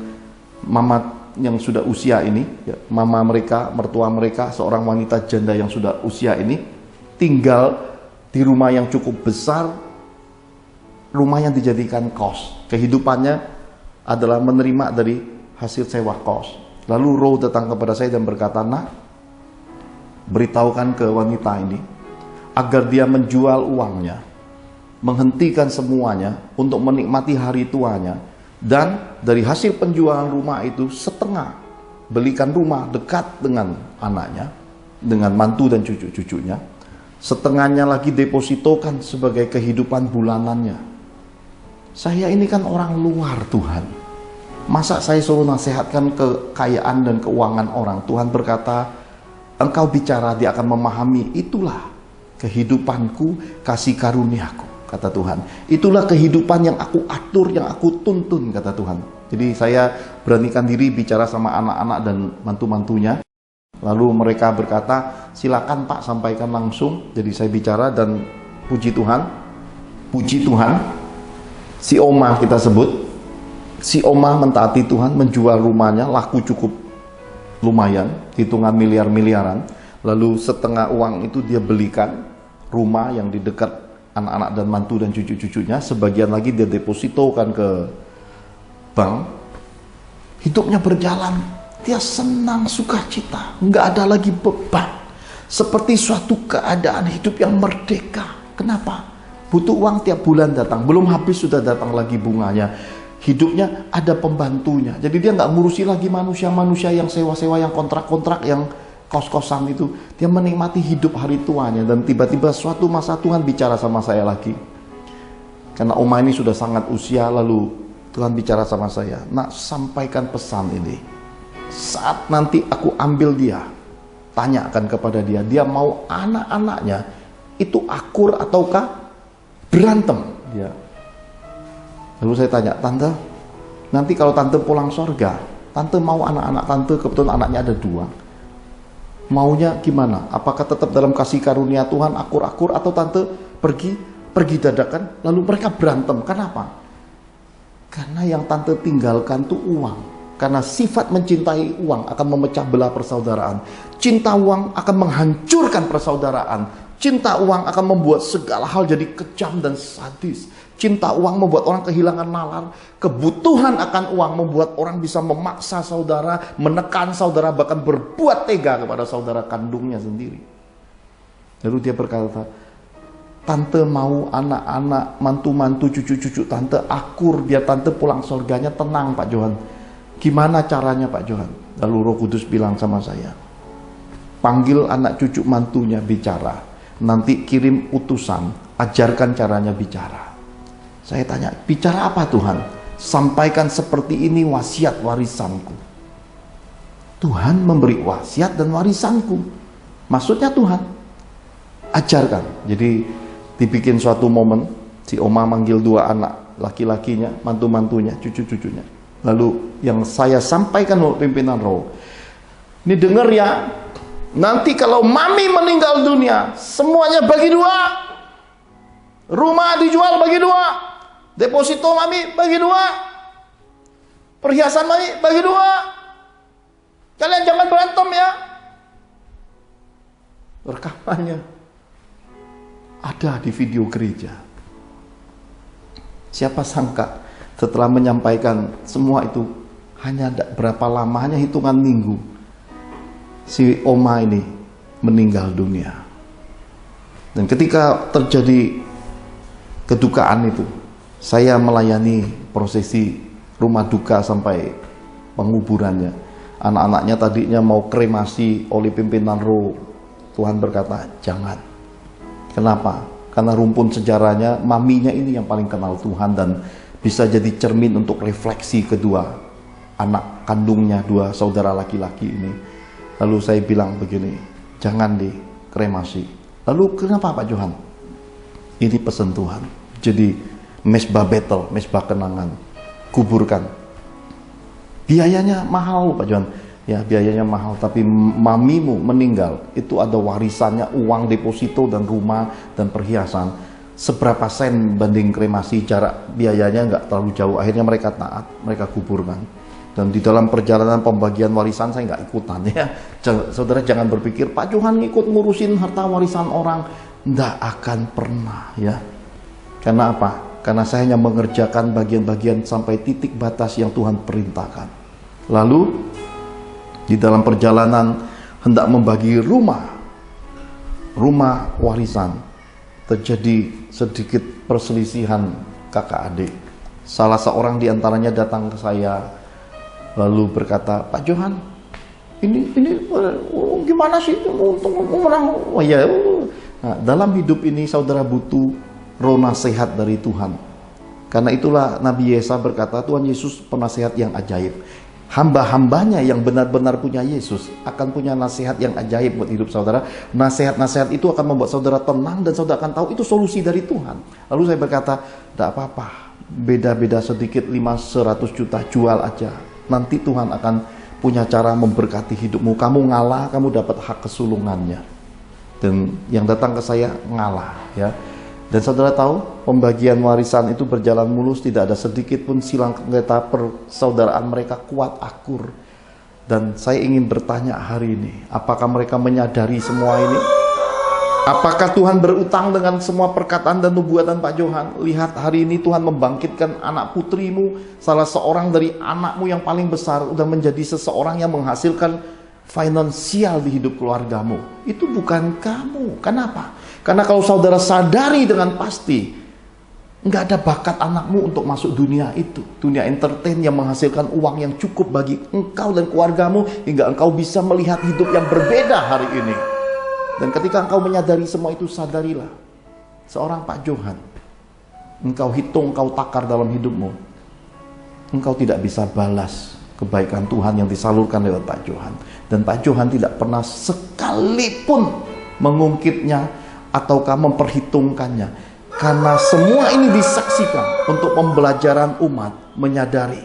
mama yang sudah usia ini, ya, mama mereka, mertua mereka, seorang wanita janda yang sudah usia ini, tinggal di rumah yang cukup besar, rumah yang dijadikan kos. Kehidupannya adalah menerima dari hasil sewa kos. Lalu Roh datang kepada saya dan berkata, nak, beritahukan ke wanita ini agar dia menjual uangnya, menghentikan semuanya untuk menikmati hari tuanya, dan dari hasil penjualan rumah itu setengah belikan rumah dekat dengan anaknya, dengan mantu dan cucu-cucunya, setengahnya lagi depositokan sebagai kehidupan bulanannya. Saya ini kan orang luar Tuhan, masa saya suruh nasihatkan kekayaan dan keuangan orang? Tuhan berkata, engkau bicara, dia akan memahami. Itulah kehidupanku, kasih karuniaku, kata Tuhan. Itulah kehidupan yang aku atur, yang aku tuntun, kata Tuhan. Jadi saya beranikan diri bicara sama anak-anak dan mantu-mantunya. Lalu mereka berkata, silakan Pak, sampaikan langsung. Jadi saya bicara dan puji Tuhan, si Oma kita sebut, si Oma mentaati Tuhan, menjual rumahnya, laku cukup lumayan, hitungan miliar-miliaran. Lalu setengah uang itu dia belikan rumah yang di dekat anak-anak dan mantu dan cucu-cucunya, sebagian lagi dia depositokan ke bank. Hidupnya berjalan, dia senang, sukacita, nggak ada lagi beban, seperti suatu keadaan hidup yang merdeka. Kenapa? Butuh uang tiap bulan datang, belum habis sudah datang lagi bunganya. Hidupnya ada pembantunya, jadi dia nggak ngurusi lagi manusia-manusia yang sewa-sewa, yang kontrak-kontrak, yang kos-kosan itu. Dia menikmati hidup hari tuanya. Dan tiba-tiba suatu masa Tuhan bicara sama saya lagi, karena Oma ini sudah sangat usia. Lalu Tuhan bicara sama saya, nak, sampaikan pesan ini. Saat nanti aku ambil dia, tanyakan kepada dia, dia mau anak-anaknya itu akur ataukah berantem dia. Lalu saya tanya, tante, nanti kalau tante pulang sorga, tante mau anak-anak tante, kebetulan anaknya ada 2, maunya gimana? Apakah tetap dalam kasih karunia Tuhan akur-akur, atau tante pergi dadakan lalu mereka berantem? Kenapa? Karena yang tante tinggalkan tuh uang. Karena sifat mencintai uang akan memecah belah persaudaraan. Cinta uang akan menghancurkan persaudaraan. Cinta uang akan membuat segala hal jadi kejam dan sadis. Cinta uang membuat orang kehilangan nalar. Kebutuhan akan uang membuat orang bisa memaksa saudara, menekan saudara, bahkan berbuat tega kepada saudara kandungnya sendiri. Lalu dia berkata, tante mau anak-anak, mantu-mantu, cucu-cucu tante akur, biar tante pulang surganya tenang, Pak Johan. Gimana caranya, Pak Johan? Lalu Roh Kudus bilang sama saya, panggil anak cucu mantunya bicara, nanti kirim utusan, ajarkan caranya bicara. Saya tanya, bicara apa Tuhan? Sampaikan seperti ini wasiat warisanku. Tuhan memberi wasiat dan warisanku. Maksudnya Tuhan ajarkan. Jadi dibikin suatu momen, si oma manggil 2 anak laki-lakinya, mantu-mantunya, cucu-cucunya. Lalu yang saya sampaikan oleh pimpinan roh, ini dengar ya, nanti kalau mami meninggal dunia, semuanya bagi 2. Rumah dijual bagi 2. Deposito mami bagi 2. Perhiasan mami bagi 2. Kalian jangan berantem ya. Rekamannya ada di video gereja. Siapa sangka setelah menyampaikan semua itu, hanya berapa lama, hanya hitungan minggu, si oma ini meninggal dunia. Dan ketika terjadi kedukaan itu, saya melayani prosesi rumah duka sampai penguburannya. Anak-anaknya tadinya mau kremasi oleh pimpinan roh. Tuhan berkata, jangan. Kenapa? Karena rumpun sejarahnya, maminya ini yang paling kenal Tuhan dan bisa jadi cermin untuk refleksi kedua anak kandungnya, 2 saudara laki-laki ini. Lalu saya bilang begini, jangan dikremasi. Lalu kenapa Pak Johan? Ini pesan Tuhan. Jadi mesbah battle, mesbah kenangan, kuburkan. Biayanya mahal Pak Johan. Ya, biayanya mahal, tapi mamimu meninggal, itu ada warisannya, uang deposito dan rumah dan perhiasan. Seberapa sen banding kremasi, jarak biayanya nggak terlalu jauh. Akhirnya mereka taat, mereka kuburkan. Dan di dalam perjalanan pembagian warisan saya nggak ikutan ya. Saudara jangan berpikir Pak Johan ngikut ngurusin harta warisan orang, nggak akan pernah ya. Karena apa? Karena saya hanya mengerjakan bagian-bagian sampai titik batas yang Tuhan perintahkan. Lalu di dalam perjalanan hendak membagi rumah warisan, terjadi sedikit perselisihan kakak adik. Salah seorang di antaranya datang ke saya lalu berkata, Pak Johan, ini gimana sih untuk menang? Oh ya, nah, dalam hidup ini saudara butuh roh nasihat dari Tuhan. Karena itulah Nabi Yesaya berkata, Tuhan Yesus penasehat yang ajaib. Hamba-hambanya yang benar-benar punya Yesus akan punya nasihat yang ajaib buat hidup saudara. Nasihat-nasihat itu akan membuat saudara tenang dan saudara akan tahu itu solusi dari Tuhan. Lalu saya berkata, tidak apa-apa, beda-beda sedikit 500 juta jual aja. Nanti Tuhan akan punya cara memberkati hidupmu. Kamu ngalah, kamu dapat hak kesulungannya. Dan yang datang ke saya ngalah ya. Dan saudara tahu, pembagian warisan itu berjalan mulus, tidak ada sedikit pun silang sengketa, persaudaraan mereka kuat akur. Dan saya ingin bertanya hari ini, apakah mereka menyadari semua ini? Apakah Tuhan berutang dengan semua perkataan dan nubuatan Pak Johan? Lihat hari ini Tuhan membangkitkan anak putrimu, salah seorang dari anakmu yang paling besar, udah menjadi seseorang yang menghasilkan finansial di hidup keluargamu. Itu bukan kamu. Kenapa? Karena kalau saudara sadari dengan pasti, nggak ada bakat anakmu untuk masuk dunia itu. Dunia entertain yang menghasilkan uang yang cukup bagi engkau dan keluargamu, hingga engkau bisa melihat hidup yang berbeda hari ini. Dan ketika engkau menyadari semua itu, sadarilah, seorang Pak Johan, engkau hitung, engkau takar dalam hidupmu, engkau tidak bisa balas kebaikan Tuhan yang disalurkan lewat Pak Johan. Dan Pak Johan tidak pernah sekalipun mengungkitnya ataukah memperhitungkannya. Karena semua ini disaksikan untuk pembelajaran umat menyadari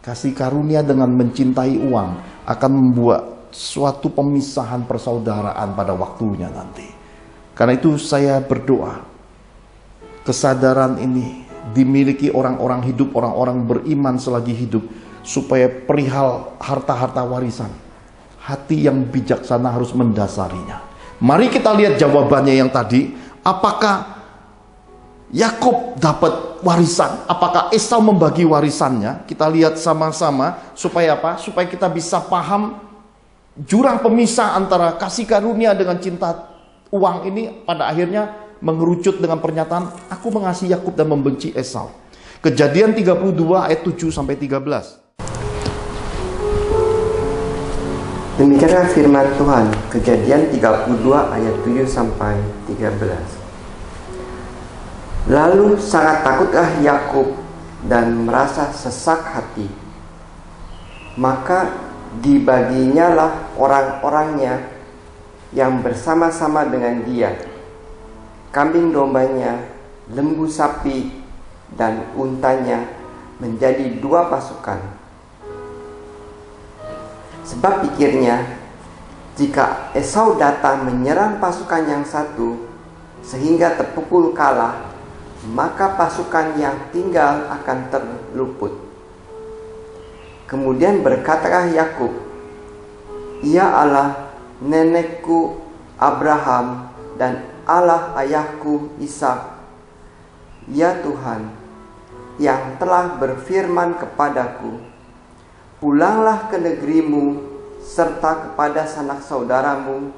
kasih karunia dengan mencintai uang akan membuat suatu pemisahan persaudaraan pada waktunya nanti. Karena itu saya berdoa, kesadaran ini dimiliki orang-orang hidup, orang-orang beriman selagi hidup, supaya perihal harta-harta warisan, hati yang bijaksana harus mendasarinya. Mari kita lihat jawabannya yang tadi. Apakah Yakub dapat warisan? Apakah Esau membagi warisannya? Kita lihat sama-sama supaya apa? Supaya kita bisa paham jurang pemisah antara kasih karunia dengan cinta uang ini pada akhirnya mengerucut dengan pernyataan aku mengasihi Yakub dan membenci Esau. Kejadian 32 ayat 7 sampai 13. Demikianlah firman Tuhan, Kejadian 32 ayat 7 sampai 13. Lalu sangat takutlah Yakub dan merasa sesak hati. Maka dibaginyalah orang-orangnya yang bersama-sama dengan dia, kambing dombanya, lembu sapi, dan untanya menjadi 2 pasukan. Sebab pikirnya, jika Esau datang menyerang pasukan yang satu sehingga terpukul kalah, maka pasukan yang tinggal akan terluput. Kemudian berkatalah Yakub, "Ya Allah, nenekku Abraham dan Allah ayahku Ishak, ya Tuhan, yang telah berfirman kepadaku, pulanglah ke negerimu serta kepada sanak saudaramu,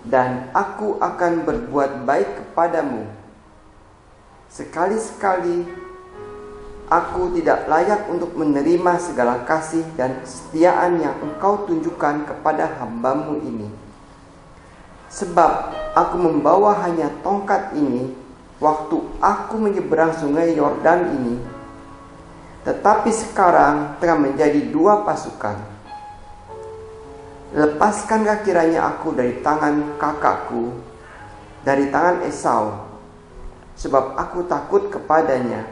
dan aku akan berbuat baik kepadamu. Sekali-sekali aku tidak layak untuk menerima segala kasih dan kesetiaan yang engkau tunjukkan kepada hambamu ini. Sebab aku membawa hanya tongkat ini waktu aku menyeberang sungai Yordan ini. Tetapi sekarang telah menjadi 2 pasukan. Lepaskanlah kiranya aku dari tangan kakakku, dari tangan Esau, sebab aku takut kepadanya.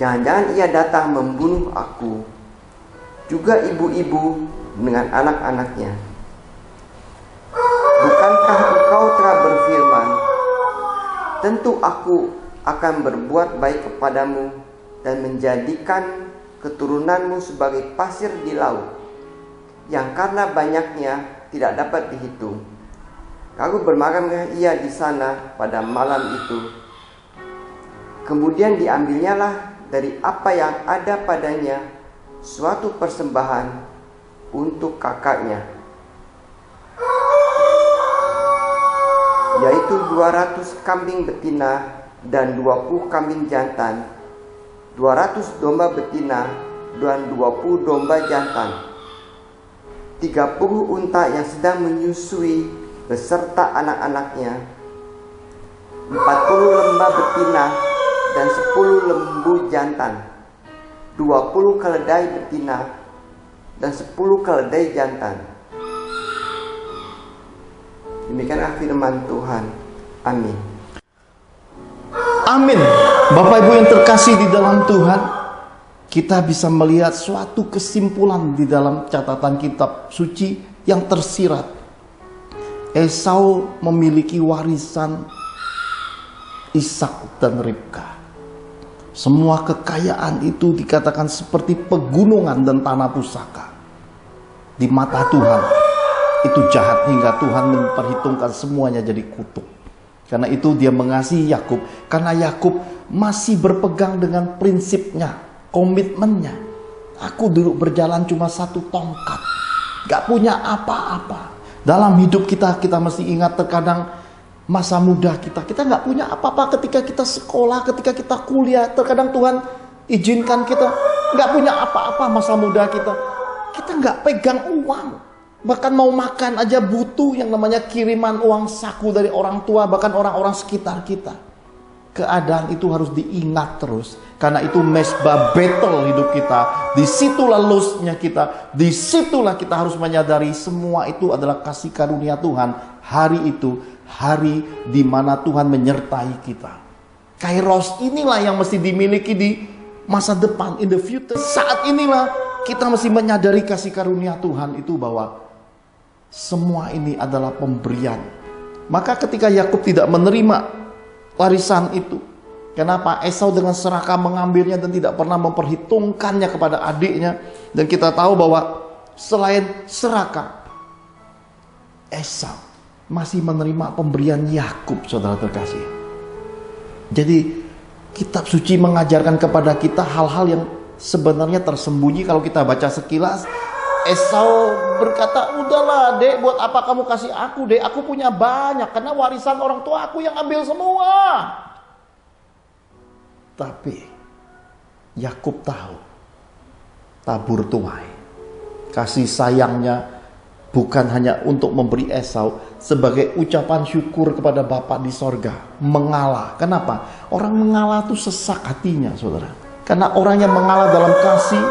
Jangan-jangan ia datang membunuh aku, juga ibu-ibu dengan anak-anaknya. Bukankah engkau telah berfirman, tentu aku akan berbuat baik kepadamu dan menjadikan keturunanmu sebagai pasir di laut, yang karena banyaknya tidak dapat dihitung. Lalu bermakamlah ia di sana pada malam itu. Kemudian diambilnyalah dari apa yang ada padanya suatu persembahan untuk kakaknya, yaitu 200 kambing betina dan 20 kambing jantan, 200 domba betina dan 20 domba jantan, 30 unta yang sedang menyusui beserta anak-anaknya, 40 lembah betina dan 10 lembu jantan, 20 keledai betina dan 10 keledai jantan. Demikianlah firman Tuhan. Amin. Amin. Bapak Ibu yang terkasih di dalam Tuhan, kita bisa melihat suatu kesimpulan di dalam catatan kitab suci yang tersirat. Esau memiliki warisan Ishak dan Ribka. Semua kekayaan itu dikatakan seperti pegunungan dan tanah pusaka. Di mata Tuhan itu jahat hingga Tuhan memperhitungkan semuanya jadi kutuk. Karena itu dia mengasihi Yakub, karena Yakub masih berpegang dengan prinsipnya, komitmennya. Aku dulu berjalan cuma 1 tongkat, gak punya apa-apa. Dalam hidup kita mesti ingat, terkadang masa muda kita nggak punya apa-apa. Ketika kita sekolah, ketika kita kuliah, terkadang Tuhan izinkan kita nggak punya apa-apa. Masa muda kita nggak pegang uang, bahkan mau makan aja butuh yang namanya kiriman uang saku dari orang tua, bahkan orang-orang sekitar kita. keadaan itu harus diingat terus. Karena itu mesbah battle hidup kita. Disitulah losnya kita. Disitulah kita harus menyadari semua itu adalah kasih karunia Tuhan. Hari itu, hari di mana Tuhan menyertai kita. Kairos inilah yang mesti dimiliki di masa depan, in the future. Saat inilah kita mesti menyadari kasih karunia Tuhan itu, bahwa semua ini adalah pemberian. Maka ketika Yakub tidak menerima warisan itu, kenapa? Esau dengan serakah mengambilnya dan tidak pernah memperhitungkannya kepada adiknya. Dan kita tahu bahwa selain serakah, Esau masih menerima pemberian Yakub, saudara terkasih. Jadi kitab suci mengajarkan kepada kita hal-hal yang sebenarnya tersembunyi. Kalau kita baca sekilas, Esau berkata, udahlah dek, buat apa kamu kasih aku dek, aku punya banyak, karena warisan orang tua aku yang ambil semua. Tapi Yakub tahu tabur tuai, kasih sayangnya bukan hanya untuk memberi Esau sebagai ucapan syukur kepada Bapa di sorga. Mengalah. Kenapa? Orang mengalah itu sesak hatinya, saudara. Karena orang yang mengalah dalam kasih,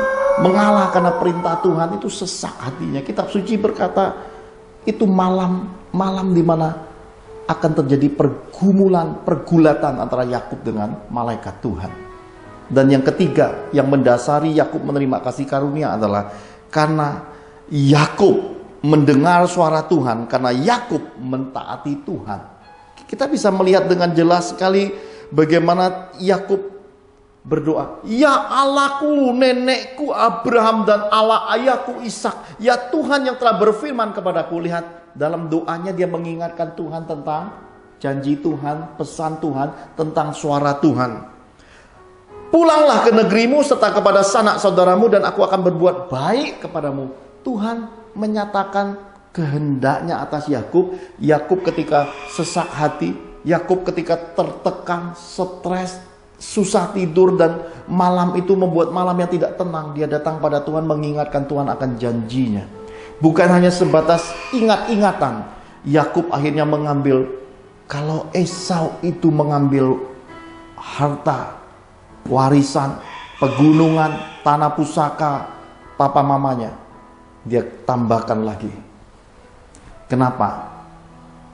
mengalah karena perintah Tuhan, itu sesak hatinya. Kitab suci berkata itu malam di mana akan terjadi pergulatan antara Yakub dengan malaikat Tuhan. Dan yang ketiga yang mendasari Yakub menerima kasih karunia adalah karena Yakub mendengar suara Tuhan, karena Yakub mentaati Tuhan. Kita bisa melihat dengan jelas sekali bagaimana Yakub berdoa, ya Allahku, nenekku Abraham dan Allah ayahku Ishak, ya Tuhan yang telah berfirman kepadaku. Lihat, dalam doanya dia mengingatkan Tuhan tentang janji Tuhan, pesan Tuhan, tentang suara Tuhan. Pulanglah ke negerimu serta kepada sanak saudaramu, dan aku akan berbuat baik kepadamu. Tuhan menyatakan kehendaknya atas Yakub. Yakub ketika sesak hati, Yakub ketika tertekan, stres, susah tidur, dan malam itu membuat malam yang tidak tenang, dia datang pada Tuhan mengingatkan Tuhan akan janjinya. Bukan hanya sebatas ingat-ingatan. Yakub akhirnya mengambil, kalau Esau itu mengambil harta, warisan, pegunungan, tanah pusaka papa mamanya, dia tambahkan lagi. Kenapa?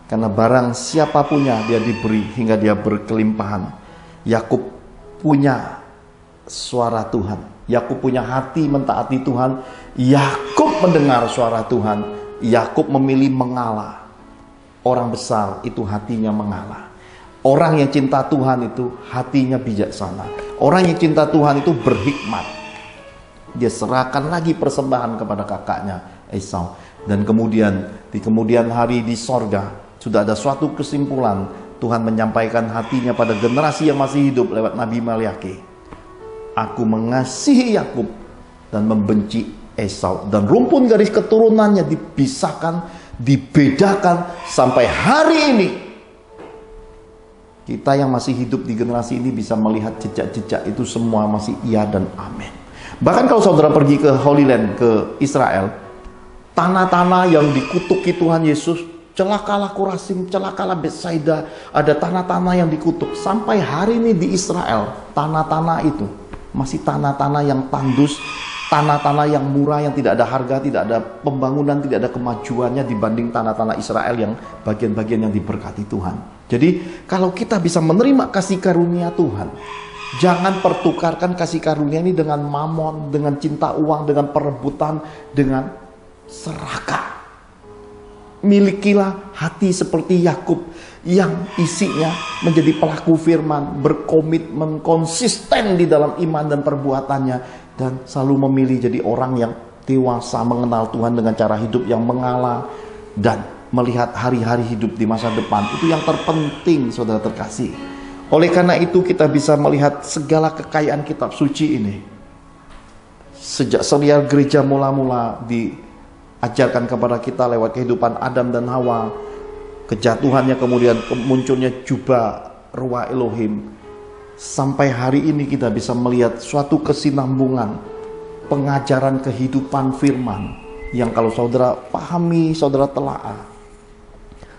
Karena barang siapa punya dia diberi hingga dia berkelimpahan. Yakub punya suara Tuhan. Yakub punya hati mentaati Tuhan. Yakub mendengar suara Tuhan. Yakub memilih mengalah. Orang besar itu hatinya mengalah. Orang yang cinta Tuhan itu hatinya bijaksana. Orang yang cinta Tuhan itu berhikmat. Dia serahkan lagi persembahan kepada kakaknya Esau. Dan kemudian di kemudian hari di sorga sudah ada suatu kesimpulan. Tuhan menyampaikan hatinya pada generasi yang masih hidup lewat Nabi Maliaki. Aku mengasihi Yakub dan membenci Esau. Dan rumpun garis keturunannya dipisahkan, dibedakan sampai hari ini. Kita yang masih hidup di generasi ini bisa melihat jejak-jejak itu semua masih iya dan amin. Bahkan kalau saudara pergi ke Holy Land, ke Israel, tanah-tanah yang dikutuki Tuhan Yesus, celakalah Korazim, celakalah Betsaida, ada tanah-tanah yang dikutuk. Sampai hari ini di Israel, tanah-tanah itu masih tanah-tanah yang tandus, tanah-tanah yang murah, yang tidak ada harga, tidak ada pembangunan, tidak ada kemajuannya dibanding tanah-tanah Israel yang bagian-bagian yang diberkati Tuhan. Jadi kalau kita bisa menerima kasih karunia Tuhan, jangan pertukarkan kasih karunia ini dengan mamon, dengan cinta uang, dengan perebutan, dengan serakah. Milikilah hati seperti Yakub yang isinya menjadi pelaku firman, berkomitmen, konsisten di dalam iman dan perbuatannya, dan selalu memilih jadi orang yang dewasa, mengenal Tuhan dengan cara hidup yang mengalah dan melihat hari-hari hidup di masa depan. Itu yang terpenting, saudara terkasih. Oleh karena itu kita bisa melihat segala kekayaan kitab suci ini. Sejak serial gereja mula-mula diajarkan kepada kita lewat kehidupan Adam dan Hawa, kejatuhannya, kemudian munculnya jubah ruah Elohim, sampai hari ini kita bisa melihat suatu kesinambungan pengajaran kehidupan firman yang kalau saudara pahami, saudara telaah,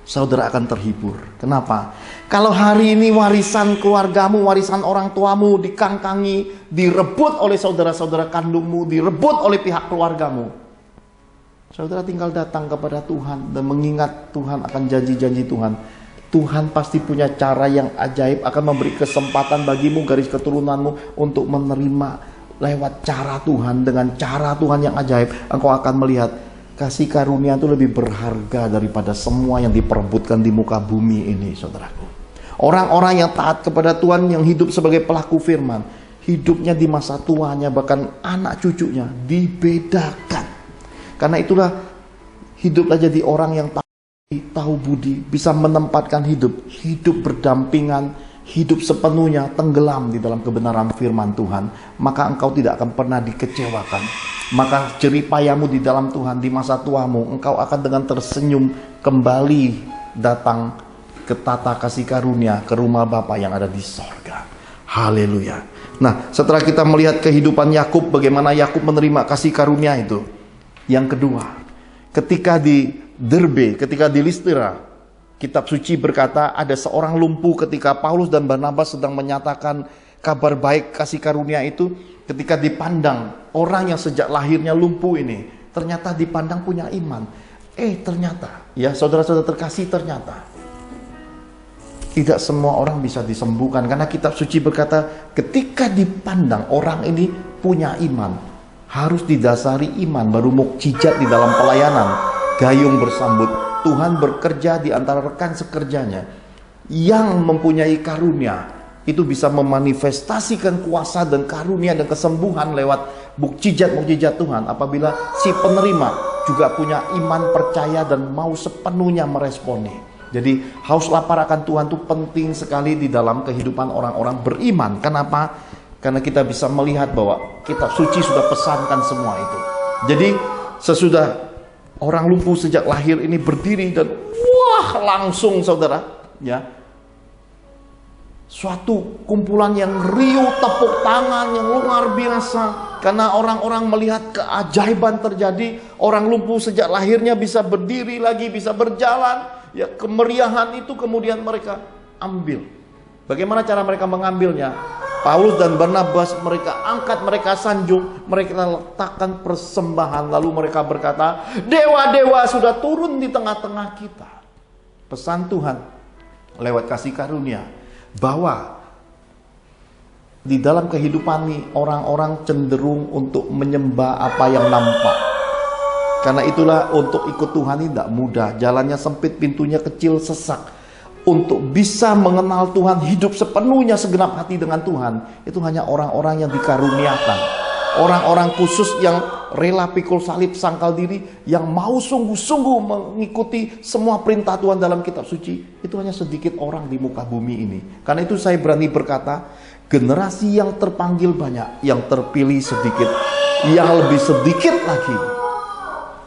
saudara akan terhibur. Kenapa? Kalau hari ini warisan keluargamu, warisan orang tuamu dikangkangi, direbut oleh saudara-saudara kandungmu, direbut oleh pihak keluargamu, saudara tinggal datang kepada Tuhan dan mengingat Tuhan akan janji-janji Tuhan. Tuhan pasti punya cara yang ajaib, akan memberi kesempatan bagimu, garis keturunanmu, untuk menerima lewat cara Tuhan. Dengan cara Tuhan yang ajaib, engkau akan melihat kasih karunia itu lebih berharga daripada semua yang diperebutkan di muka bumi ini, saudaraku. Orang-orang yang taat kepada Tuhan, yang hidup sebagai pelaku firman, hidupnya di masa tuanya, bahkan anak cucunya dibedakan. Karena itulah hiduplah jadi orang yang tahu budi, bisa menempatkan hidup berdampingan, hidup sepenuhnya tenggelam di dalam kebenaran firman Tuhan, maka engkau tidak akan pernah dikecewakan. Maka jeripayamu di dalam Tuhan di masa tuamu, engkau akan dengan tersenyum kembali datang ke tata kasih karunia, ke rumah Bapa yang ada di sorga. Haleluya. Nah, setelah kita melihat kehidupan Yakub, bagaimana Yakub menerima kasih karunia itu, yang kedua, ketika di Derbe, ketika di Listra, kitab suci berkata ada seorang lumpuh ketika Paulus dan Barnabas sedang menyatakan kabar baik kasih karunia itu. Ketika dipandang orang yang sejak lahirnya lumpuh ini, ternyata dipandang punya iman. Ternyata, ya saudara-saudara terkasih, ternyata tidak semua orang bisa disembuhkan. Karena kitab suci berkata ketika dipandang orang ini punya iman, harus didasari iman, baru mukjizat di dalam pelayanan. Gayung bersambut, Tuhan bekerja di antara rekan sekerjanya yang mempunyai karunia, itu bisa memanifestasikan kuasa dan karunia dan kesembuhan lewat mukjizat-mukjizat Tuhan apabila si penerima juga punya iman, percaya, dan mau sepenuhnya meresponi. Jadi haus lapar akan Tuhan itu penting sekali di dalam kehidupan orang-orang beriman. Kenapa? Karena kita bisa melihat bahwa kitab suci sudah pesankan semua itu. Jadi sesudah orang lumpuh sejak lahir ini berdiri dan langsung saudara, ya, suatu kumpulan yang riuh, tepuk tangan yang luar biasa karena orang-orang melihat keajaiban terjadi. Orang lumpuh sejak lahirnya bisa berdiri lagi, bisa berjalan, ya. Kemeriahan itu kemudian mereka ambil. Bagaimana cara mereka mengambilnya? Paulus dan Barnabas mereka angkat, mereka sanjung, mereka letakkan persembahan, lalu mereka berkata, dewa-dewa sudah turun di tengah-tengah kita. Pesan Tuhan lewat kasih karunia bahwa di dalam kehidupan ini orang-orang cenderung untuk menyembah apa yang nampak. Karena itulah untuk ikut Tuhan ini tidak mudah, jalannya sempit, pintunya kecil, sesak. Untuk bisa mengenal Tuhan, hidup sepenuhnya segenap hati dengan Tuhan, itu hanya orang-orang yang dikaruniakan. Orang-orang khusus yang rela pikul salib, sangkal diri, yang mau sungguh-sungguh mengikuti semua perintah Tuhan dalam kitab suci. Itu hanya sedikit orang di muka bumi ini. Karena itu saya berani berkata, generasi yang terpanggil banyak, yang terpilih sedikit, yang lebih sedikit lagi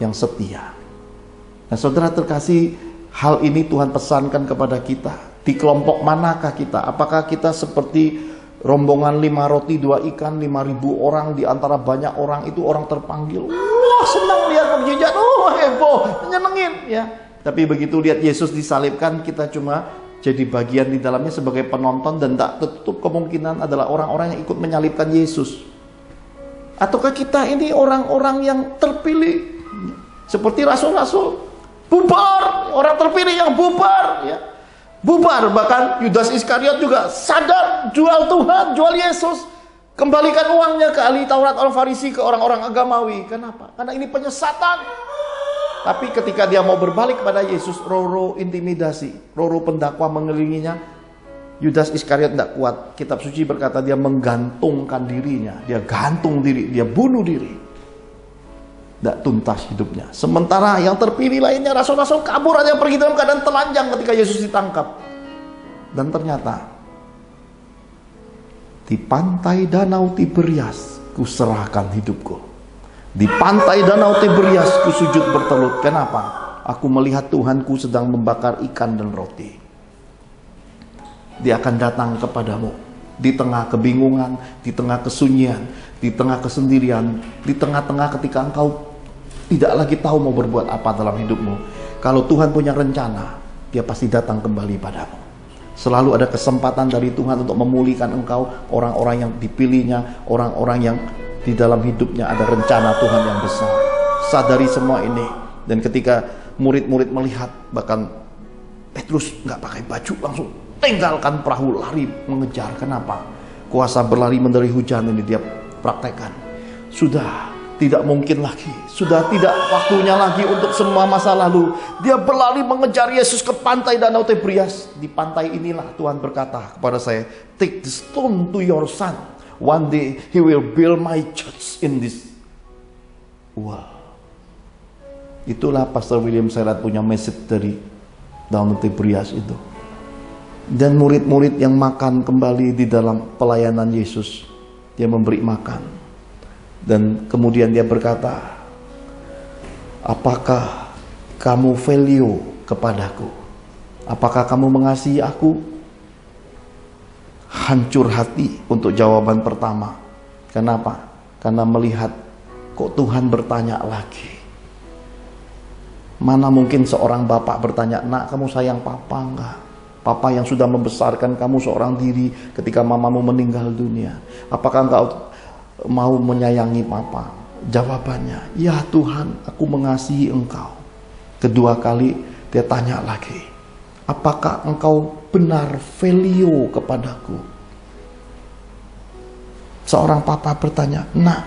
yang setia. Nah saudara terkasih, hal ini Tuhan pesankan kepada kita. Di kelompok manakah kita? Apakah kita seperti rombongan 5 roti 2 ikan 5.000 orang di antara banyak orang itu orang terpanggil? Wah, senang lihat mukjizat, heboh, menyenengin, ya. Tapi begitu lihat Yesus disalibkan, kita cuma jadi bagian di dalamnya sebagai penonton, dan tak tertutup kemungkinan adalah orang-orang yang ikut menyalibkan Yesus. Ataukah kita ini orang-orang yang terpilih seperti rasul-rasul? Bubar, orang terpilih yang bubar, ya. Bubar, bahkan Yudas Iskariot juga sadar jual Tuhan, jual Yesus, kembalikan uangnya ke ahli Taurat, orang Farisi, ke orang-orang agamawi. Kenapa? Karena ini penyesatan. Tapi ketika dia mau berbalik kepada Yesus, roh-roh intimidasi, roh-roh pendakwa mengelilinginya. Yudas Iskariot tidak kuat. Kitab suci berkata dia menggantungkan dirinya, dia gantung diri, dia bunuh diri. Tidak tuntas hidupnya. Sementara yang terpilih lainnya, rasul-rasul kabur aja, pergi dalam keadaan telanjang ketika Yesus ditangkap. Dan ternyata di pantai danau Tiberias kuserahkan hidupku. Di pantai danau Tiberias ku sujud bertelut. Kenapa? Aku melihat Tuhanku sedang membakar ikan dan roti. Dia akan datang kepadamu di tengah kebingungan, di tengah kesunyian, di tengah kesendirian, di tengah-tengah ketika engkau tidak lagi tahu mau berbuat apa dalam hidupmu. Kalau Tuhan punya rencana, dia pasti datang kembali padamu. Selalu ada kesempatan dari Tuhan untuk memulihkan engkau, orang-orang yang dipilihnya, orang-orang yang di dalam hidupnya ada rencana Tuhan yang besar. Sadari semua ini. Dan ketika murid-murid melihat, bahkan Petrus nggak pakai baju, langsung tinggalkan perahu, lari mengejar. Kenapa? Kuasa berlari mendari hujan ini dia praktekkan. Sudah tidak mungkin lagi, sudah tidak waktunya lagi untuk semua masa lalu. Dia berlari mengejar Yesus ke pantai Danau Tiberia. Di pantai inilah Tuhan berkata kepada saya, take the stone to your son. One day he will build my church in this world. Itulah Pastor William Serat punya message dari Danau Tiberia itu. Dan murid-murid yang makan kembali di dalam pelayanan Yesus, dia memberi makan. Dan kemudian dia berkata, apakah kamu value kepadaku? Apakah kamu mengasihi aku? Hancur hati untuk jawaban pertama. Kenapa? Karena melihat kok Tuhan bertanya lagi. Mana mungkin seorang bapak bertanya, nak kamu sayang papa enggak? Papa yang sudah membesarkan kamu seorang diri ketika mamamu meninggal dunia. Apakah engkau mau menyayangi papa? Jawabannya, ya Tuhan, aku mengasihi engkau. Kedua kali dia tanya lagi, apakah engkau benar value kepadaku? Seorang papa bertanya, nak,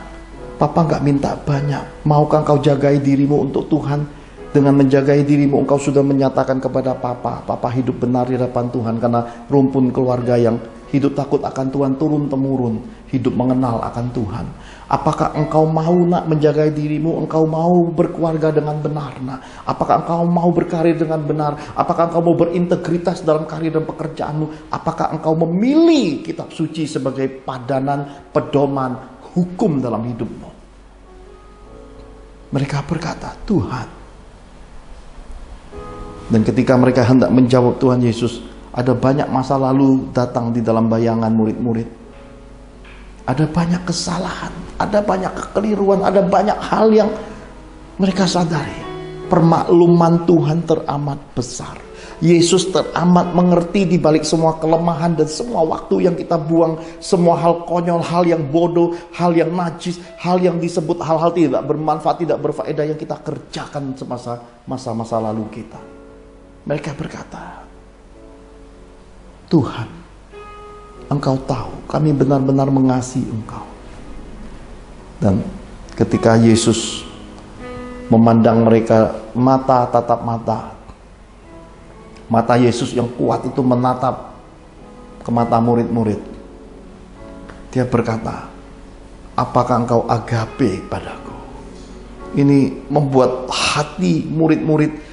papa gak minta banyak. Maukah engkau jagai dirimu untuk Tuhan? Dengan menjagai dirimu, engkau sudah menyatakan kepada papa hidup benar di hadapan Tuhan. Karena rumpun keluarga yang hidup takut akan Tuhan turun-temurun, hidup mengenal akan Tuhan. Apakah engkau mau nak menjaga dirimu? Engkau mau berkeluarga dengan benar nak? Apakah engkau mau berkarir dengan benar? Apakah engkau mau berintegritas dalam karir dan pekerjaanmu? Apakah engkau memilih kitab suci sebagai padanan, pedoman, hukum dalam hidupmu? Mereka berkata, Tuhan. Dan ketika mereka hendak menjawab Tuhan Yesus, ada banyak masa lalu datang di dalam bayangan murid-murid. Ada banyak kesalahan, ada banyak kekeliruan, ada banyak hal yang mereka sadari. Permakluman Tuhan teramat besar. Yesus teramat mengerti di balik semua kelemahan dan semua waktu yang kita buang, semua hal konyol, hal yang bodoh, hal yang najis, hal yang disebut hal-hal tidak bermanfaat, tidak berfaedah yang kita kerjakan semasa masa-masa lalu kita. Mereka berkata, Tuhan, Engkau tahu kami benar-benar mengasihi Engkau. Dan ketika Yesus memandang mereka mata tatap mata Yesus yang kuat itu menatap ke mata murid-murid. Dia berkata, apakah engkau agape padaku? Ini membuat hati murid-murid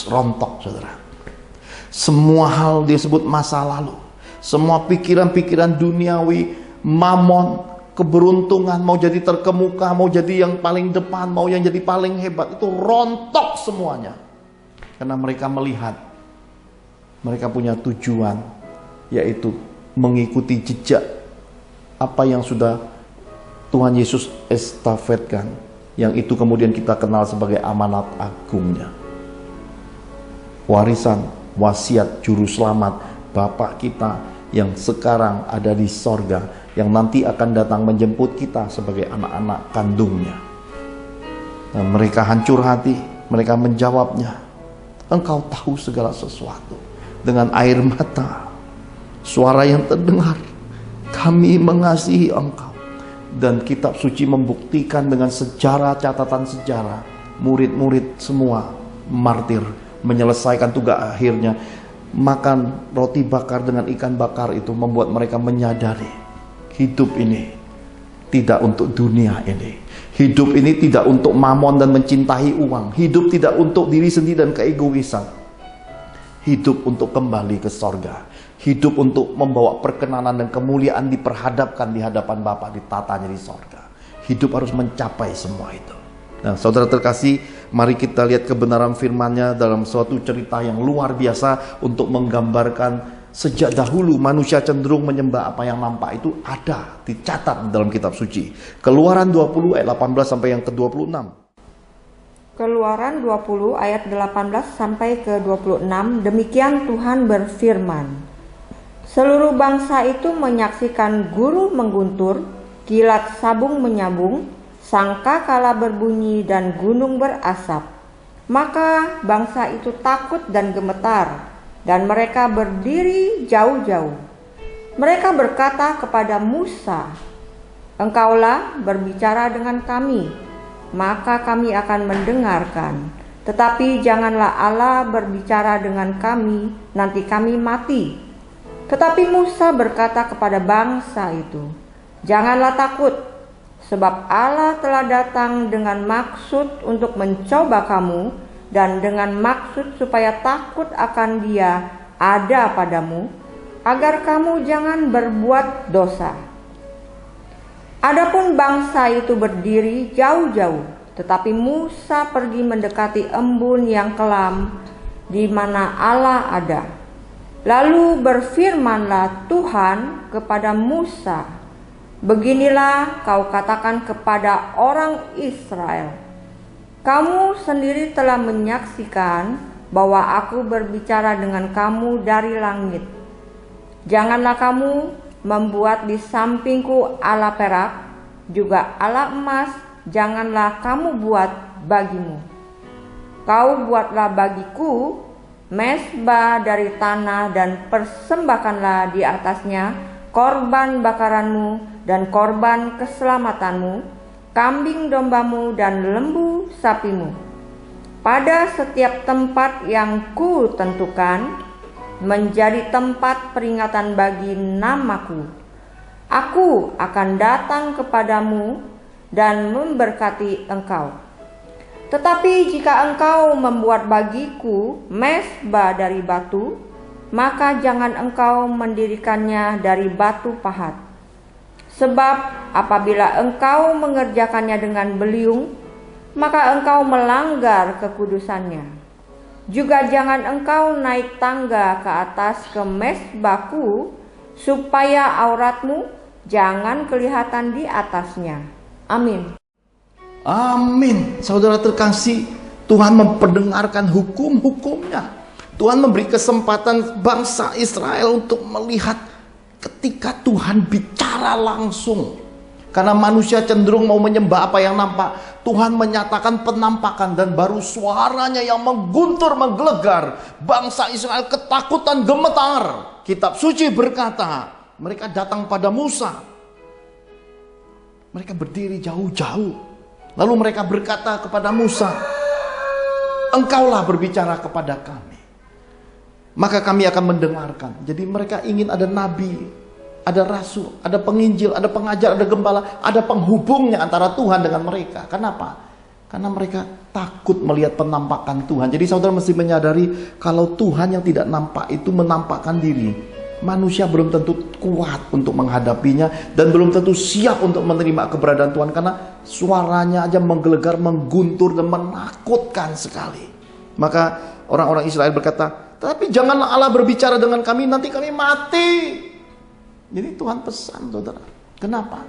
rontok, saudara. Semua hal disebut masa lalu, semua pikiran-pikiran duniawi, mamon, keberuntungan, mau jadi terkemuka, mau jadi yang paling depan, mau yang jadi paling hebat, itu rontok semuanya. Karena mereka melihat, mereka punya tujuan, yaitu mengikuti jejak apa yang sudah Tuhan Yesus estafetkan, yang itu kemudian kita kenal sebagai amanat agungnya. Warisan, wasiat juru selamat Bapa kita yang sekarang ada di sorga, yang nanti akan datang menjemput kita sebagai anak-anak kandungnya. Dan mereka hancur hati, mereka menjawabnya, Engkau tahu segala sesuatu. Dengan air mata, suara yang terdengar, kami mengasihi Engkau. Dan kitab suci membuktikan dengan sejarah, catatan sejarah, murid-murid semua martir, menyelesaikan tugas akhirnya. Makan roti bakar dengan ikan bakar itu membuat mereka menyadari hidup ini tidak untuk dunia ini. Hidup ini tidak untuk mamon dan mencintai uang. Hidup tidak untuk diri sendiri dan keegoisan. Hidup untuk kembali ke sorga. Hidup untuk membawa perkenanan dan kemuliaan diperhadapkan di hadapan Bapa, ditatanya di sorga. Hidup harus mencapai semua itu. Nah, saudara terkasih, mari kita lihat kebenaran firman-Nya dalam suatu cerita yang luar biasa untuk menggambarkan sejak dahulu manusia cenderung menyembah apa yang nampak. Itu ada dicatat dalam kitab suci. Keluaran 20 ayat 18 sampai yang ke-26. Keluaran 20 ayat 18 sampai ke 26, demikian Tuhan berfirman. Seluruh bangsa itu menyaksikan guru mengguntur, kilat sabung menyambung, sangkakala berbunyi dan gunung berasap. Maka bangsa itu takut dan gemetar, dan mereka berdiri jauh-jauh. Mereka berkata kepada Musa, "Engkaulah berbicara dengan kami, maka kami akan mendengarkan. Tetapi janganlah Allah berbicara dengan kami, nanti kami mati." Tetapi Musa berkata kepada bangsa itu, "Janganlah takut, sebab Allah telah datang dengan maksud untuk mencoba kamu, dan dengan maksud supaya takut akan Dia ada padamu, agar kamu jangan berbuat dosa." Adapun bangsa itu berdiri jauh-jauh, tetapi Musa pergi mendekati embun yang kelam di mana Allah ada. Lalu berfirmanlah Tuhan kepada Musa, "Beginilah kau katakan kepada orang Israel, kamu sendiri telah menyaksikan bahwa aku berbicara dengan kamu dari langit. Janganlah kamu membuat di sampingku ala perak, juga ala emas janganlah kamu buat bagimu. Kau buatlah bagiku mezbah dari tanah dan persembahkanlah di atasnya korban bakaranmu dan korban keselamatanmu, kambing dombamu dan lembu sapimu. Pada setiap tempat yang ku tentukan, menjadi tempat peringatan bagi namaku. Aku akan datang kepadamu dan memberkati engkau. Tetapi jika engkau membuat bagiku mezbah dari batu, maka jangan engkau mendirikannya dari batu pahat. Sebab apabila engkau mengerjakannya dengan beliung, maka engkau melanggar kekudusannya. Juga jangan engkau naik tangga ke atas ke mezbahku, supaya auratmu jangan kelihatan di atasnya." Amin. Amin. Saudara terkasih, Tuhan memperdengarkan hukum-hukumnya. Tuhan memberi kesempatan bangsa Israel untuk melihat ketika Tuhan bicara langsung. Karena manusia cenderung mau menyembah apa yang nampak, Tuhan menyatakan penampakan, dan baru suaranya yang mengguntur, menggelegar. Bangsa Israel ketakutan, gemetar. Kitab suci berkata, mereka datang pada Musa. Mereka berdiri jauh-jauh. Lalu mereka berkata kepada Musa, "Engkaulah berbicara kepada kami, maka kami akan mendengarkan." Jadi mereka ingin ada nabi, ada rasul, ada penginjil, ada pengajar, ada gembala, ada penghubungnya antara Tuhan dengan mereka. Kenapa? Karena mereka takut melihat penampakan Tuhan. Jadi saudara mesti menyadari, kalau Tuhan yang tidak nampak itu menampakkan diri, manusia belum tentu kuat untuk menghadapinya, dan belum tentu siap untuk menerima keberadaan Tuhan, karena suaranya aja menggelegar, mengguntur, dan menakutkan sekali. Maka orang-orang Israel berkata, "Tapi janganlah Allah berbicara dengan kami, nanti kami mati." Jadi Tuhan pesan, saudara. Kenapa?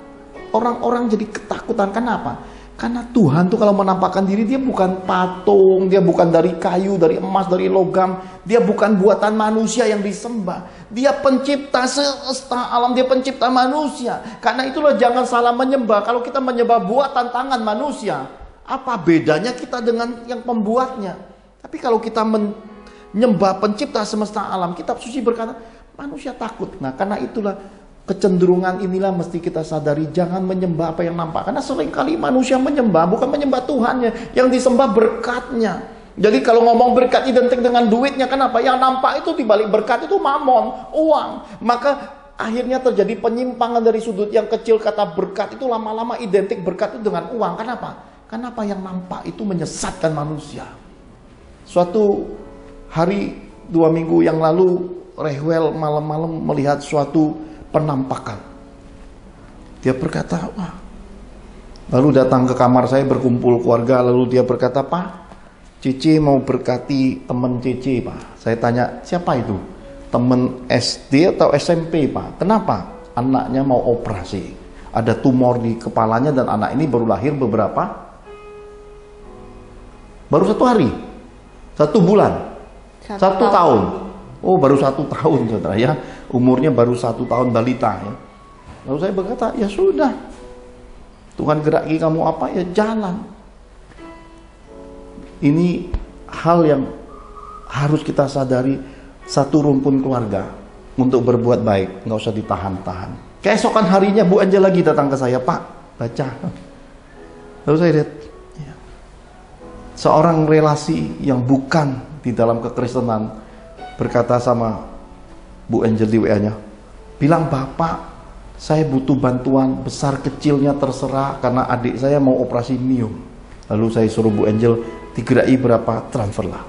Orang-orang jadi ketakutan. Kenapa? Karena Tuhan tuh kalau menampakkan diri, dia bukan patung, dia bukan dari kayu, dari emas, dari logam, dia bukan buatan manusia yang disembah. Dia pencipta semesta alam, dia pencipta manusia. Karena itulah jangan salah menyembah. Kalau kita menyembah buatan tangan manusia, apa bedanya kita dengan yang pembuatnya? Tapi kalau kita menyembah pencipta semesta alam, kitab suci berkata, manusia takut. Nah, karena itulah kecenderungan inilah mesti kita sadari, jangan menyembah apa yang nampak. Karena seringkali manusia menyembah bukan menyembah Tuhannya, yang disembah berkatnya. Jadi kalau ngomong berkat identik dengan duitnya, kenapa? Yang nampak itu dibalik berkat itu mamon, uang. Maka akhirnya terjadi penyimpangan dari sudut yang kecil. Kata berkat itu lama-lama identik berkat itu dengan uang. Kenapa? Kenapa yang nampak itu menyesatkan manusia. Suatu hari 2 minggu yang lalu, Rehwel malam-malam melihat suatu penampakan. Dia berkata, "Wah." Lalu datang ke kamar saya, berkumpul keluarga. Lalu dia berkata, "Pak, Cici mau berkati teman Cici, Pak." Saya tanya, "Siapa itu?" "Teman SD atau SMP, Pak." "Kenapa?" "Anaknya mau operasi. Ada tumor di kepalanya dan anak ini baru lahir beberapa Baru 1 hari, 1 bulan, 1 tahun. Oh, baru 1 tahun, saudara ya. Umurnya baru 1 tahun balita ya. Lalu saya berkata, ya sudah, Tuhan geraki kamu apa ya jalan. Ini hal yang harus kita sadari, satu rumpun keluarga untuk berbuat baik, nggak usah ditahan-tahan. Keesokan harinya Bu Angel lagi datang ke saya, Pak, baca. Lalu saya lihat, ya, seorang relasi yang bukan di dalam kekristenan berkata sama Bu Angel di WA-nya, bilang, Bapak, saya butuh bantuan, besar kecilnya terserah karena adik saya mau operasi miom. Lalu saya suruh Bu Angel digerai berapa, transfer lah.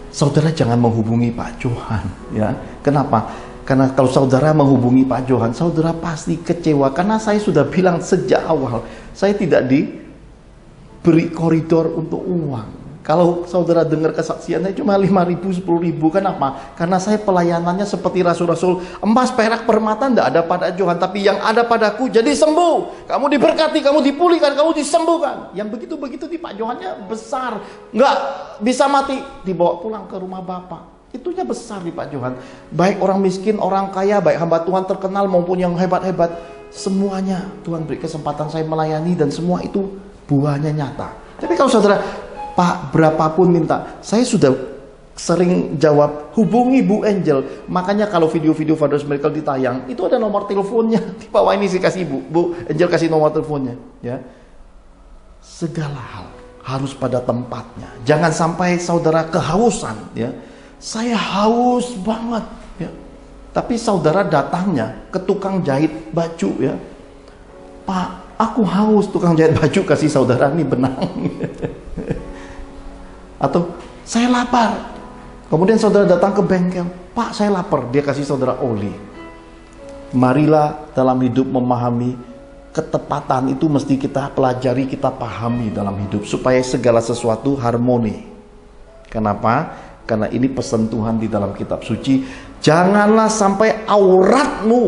Saudara jangan menghubungi Pak Johan, ya. Kenapa? Karena kalau saudara menghubungi Pak Johan, saudara pasti kecewa. Karena saya sudah bilang sejak awal, saya tidak diberi koridor untuk uang. Kalau saudara dengar kesaksiannya cuma 5.000, 10.000, kenapa? Karena saya pelayanannya seperti rasul-rasul, emas, perak, permata tidak ada pada Johan, tapi yang ada padaku jadi sembuh. Kamu diberkati, kamu dipulihkan, kamu disembuhkan. Yang begitu-begitu di Pak Johannya besar, nggak bisa mati, dibawa pulang ke rumah Bapak. Itunya besar di Pak Johan. Baik orang miskin, orang kaya, baik hamba Tuhan terkenal maupun yang hebat-hebat, semuanya Tuhan beri kesempatan saya melayani dan semua itu buahnya nyata. Tapi kalau saudara, Pak, berapapun minta, saya sudah sering jawab, hubungi Bu Angel. Makanya kalau video-video Father's Miracle ditayang, itu ada nomor teleponnya. Di bawah ini sih kasih Bu Angel kasih nomor teleponnya. Ya, segala hal harus pada tempatnya. Jangan sampai saudara kehausan. Ya, saya haus banget. Ya, tapi saudara datangnya ke tukang jahit baju. Ya, Pak, aku haus. Tukang jahit baju kasih saudara nih benang. Atau saya lapar, kemudian saudara datang ke bengkel, Pak saya lapar, dia kasih saudara oli. Marilah dalam hidup memahami ketepatan itu mesti kita pelajari, kita pahami dalam hidup supaya segala sesuatu harmoni. Kenapa? Karena ini pesan Tuhan di dalam kitab suci, janganlah sampai auratmu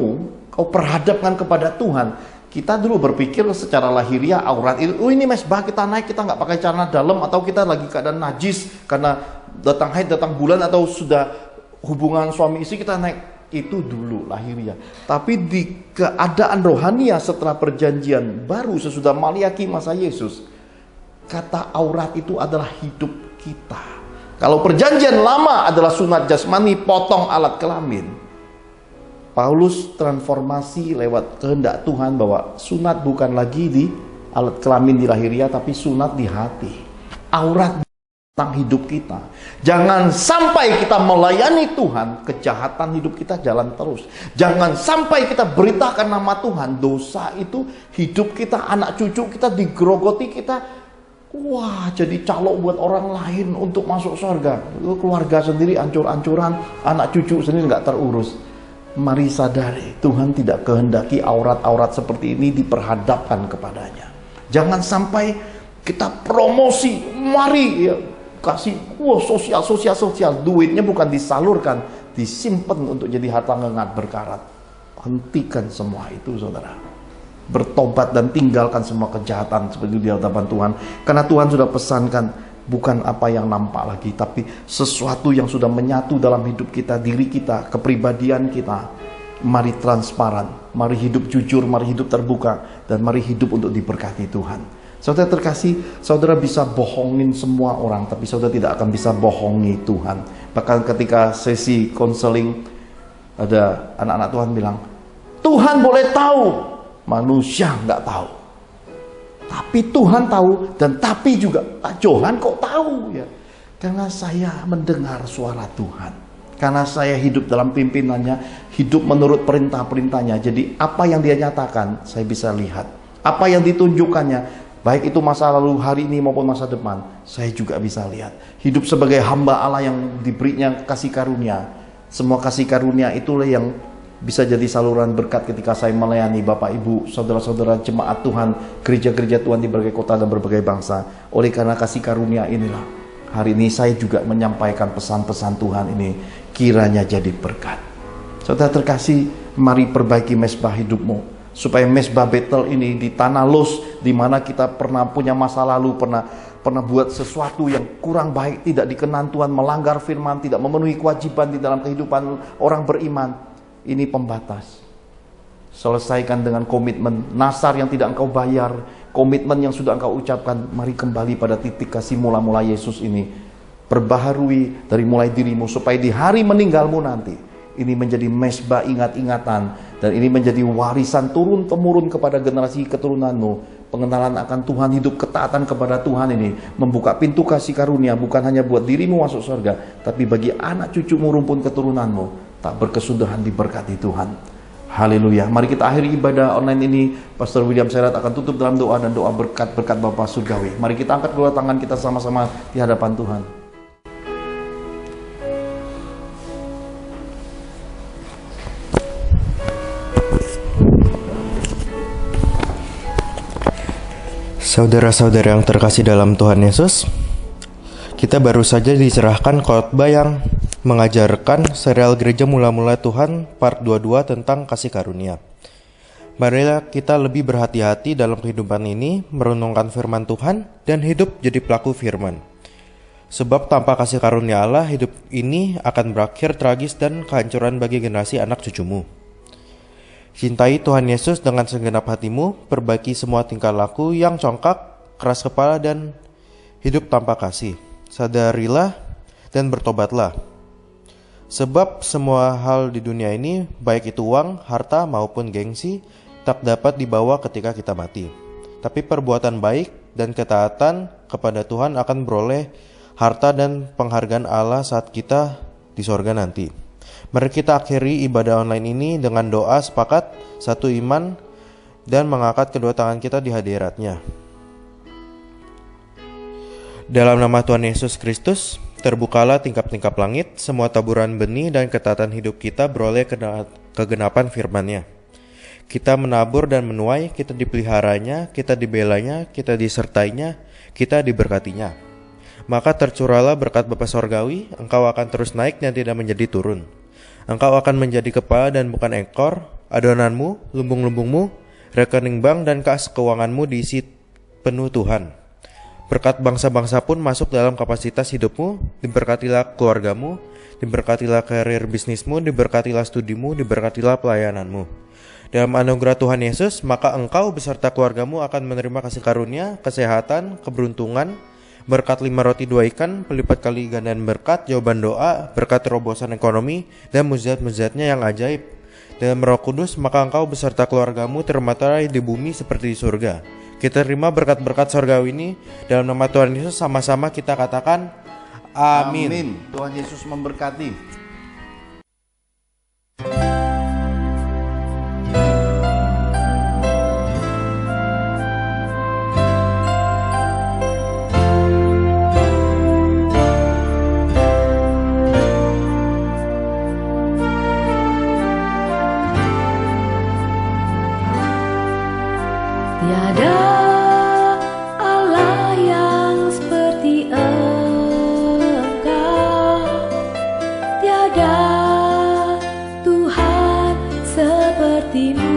kau perhadapkan kepada Tuhan. Kita dulu berpikir secara lahiriah aurat itu, oh ini mesbah kita naik, kita nggak pakai celana dalam, atau kita lagi keadaan najis karena datang haid, datang bulan, atau sudah hubungan suami istri kita naik. Itu dulu lahiriah. Tapi di keadaan rohania setelah perjanjian baru sesudah Maliaki masa Yesus, kata aurat itu adalah hidup kita. Kalau perjanjian lama adalah sunat jasmani, potong alat kelamin, Paulus transformasi lewat kehendak Tuhan bahwa sunat bukan lagi di alat kelamin di lahiriah, tapi sunat di hati. Aurat tentang hidup kita. Jangan sampai kita melayani Tuhan, kejahatan hidup kita jalan terus. Jangan sampai kita beritakan nama Tuhan, dosa itu hidup kita, anak cucu kita digerogoti, kita wah jadi calok buat orang lain untuk masuk surga. Keluarga sendiri ancur-ancuran, anak cucu sendiri nggak terurus. Mari sadari, Tuhan tidak kehendaki aurat-aurat seperti ini diperhadapkan kepadanya. Jangan sampai kita promosi, mari ya, kasih sosial, duitnya bukan disalurkan, disimpan untuk jadi harta ngengat berkarat. Hentikan semua itu saudara. Bertobat dan tinggalkan semua kejahatan seperti di hadapan Tuhan. Karena Tuhan sudah pesankan, bukan apa yang nampak lagi, tapi sesuatu yang sudah menyatu dalam hidup kita, diri kita, kepribadian kita. Mari transparan, mari hidup jujur, mari hidup terbuka, dan mari hidup untuk diberkati Tuhan. Saudara terkasih, saudara bisa bohongin semua orang, tapi saudara tidak akan bisa bohongi Tuhan. Bahkan ketika sesi konseling, ada anak-anak Tuhan bilang, Tuhan boleh tahu, manusia nggak tahu. Tapi Tuhan tahu, dan tapi juga Pak Johan kok tahu ya? Karena saya mendengar suara Tuhan, karena saya hidup dalam pimpinannya, hidup menurut perintah-perintahnya. Jadi apa yang dia nyatakan saya bisa lihat, apa yang ditunjukkannya, baik itu masa lalu, hari ini maupun masa depan, saya juga bisa lihat. Hidup sebagai hamba Allah yang diberinya kasih karunia. Semua kasih karunia itulah yang bisa jadi saluran berkat ketika saya melayani Bapak Ibu, saudara-saudara jemaat Tuhan, gereja-gereja Tuhan di berbagai kota dan berbagai bangsa. Oleh karena kasih karunia inilah, hari ini saya juga menyampaikan pesan-pesan Tuhan ini, kiranya jadi berkat. Saudara terkasih, mari perbaiki mesbah hidupmu. supaya mesbah Betel ini di tanah Luz, di mana kita pernah punya masa lalu, pernah buat sesuatu yang kurang baik, tidak dikenan Tuhan, melanggar firman, tidak memenuhi kewajiban di dalam kehidupan orang beriman. Ini pembatas. Selesaikan dengan komitmen nasar yang tidak engkau bayar, komitmen yang sudah engkau ucapkan. Mari kembali pada titik kasih mula-mula Yesus ini. Perbaharui dari mulai dirimu, supaya di hari meninggalmu nanti ini menjadi mesbah ingat-ingatan, dan ini menjadi warisan turun-temurun kepada generasi keturunanmu. Pengenalan akan Tuhan, hidup ketaatan kepada Tuhan ini membuka pintu kasih karunia, bukan hanya buat dirimu masuk surga, tapi bagi anak cucumu, rumpun keturunanmu, tak berkesudahan diberkati Tuhan. Haleluya. Mari kita akhiri ibadah online ini. Pastor William Serat akan tutup dalam doa dan doa berkat-berkat Bapa Surgawi. Mari kita angkat kedua tangan kita sama-sama di hadapan Tuhan. Saudara-saudara yang terkasih dalam Tuhan Yesus, kita baru saja diserahkan khotbah yang mengajarkan serial Gereja Mula-Mula Tuhan part 22 tentang kasih karunia. Marilah kita lebih berhati-hati dalam kehidupan ini, merenungkan firman Tuhan, dan hidup jadi pelaku firman. Sebab tanpa kasih karunia Allah, hidup ini akan berakhir tragis dan kehancuran bagi generasi anak cucumu. Cintai Tuhan Yesus dengan segenap hatimu, perbaiki semua tingkah laku yang congkak, keras kepala, dan hidup tanpa kasih. Sadarilah dan bertobatlah. Sebab semua hal di dunia ini, baik itu uang, harta, maupun gengsi, tak dapat dibawa ketika kita mati. Tapi perbuatan baik dan ketaatan kepada Tuhan akan beroleh harta dan penghargaan Allah saat kita di sorga nanti. Mari kita akhiri ibadah online ini dengan doa sepakat, satu iman, dan mengangkat kedua tangan kita di hadiratnya. Dalam nama Tuhan Yesus Kristus, terbukalah tingkap-tingkap langit, semua taburan benih dan ketaatan hidup kita beroleh kegenapan firman-Nya. Kita menabur dan menuai, kita dipeliharanya, kita dibelanya, kita disertainya, kita diberkatinya. Maka tercurahlah berkat Bapa Sorgawi, engkau akan terus naik dan tidak menjadi turun. Engkau akan menjadi kepala dan bukan ekor, adonanmu, lumbung-lumbungmu, rekening bank dan kas keuanganmu diisi penuh Tuhan. Berkat bangsa-bangsa pun masuk dalam kapasitas hidupmu, diberkatilah keluargamu, diberkatilah karir bisnismu, diberkatilah studimu, diberkatilah pelayananmu. Dalam anugerah Tuhan Yesus, maka engkau beserta keluargamu akan menerima kasih karunia, kesehatan, keberuntungan, berkat 5 roti 2 ikan, pelipat kali gandaan berkat, jawaban doa, berkat terobosan ekonomi, dan mujizat-mujizatnya yang ajaib. Dalam Roh Kudus, maka engkau beserta keluargamu termaterai di bumi seperti di surga. Kita terima berkat-berkat surgawi ini dalam nama Tuhan Yesus, sama-sama kita katakan amin. Amin. Tuhan Yesus memberkati. Tiada Allah yang seperti Engkau, tiada Tuhan seperti-Mu.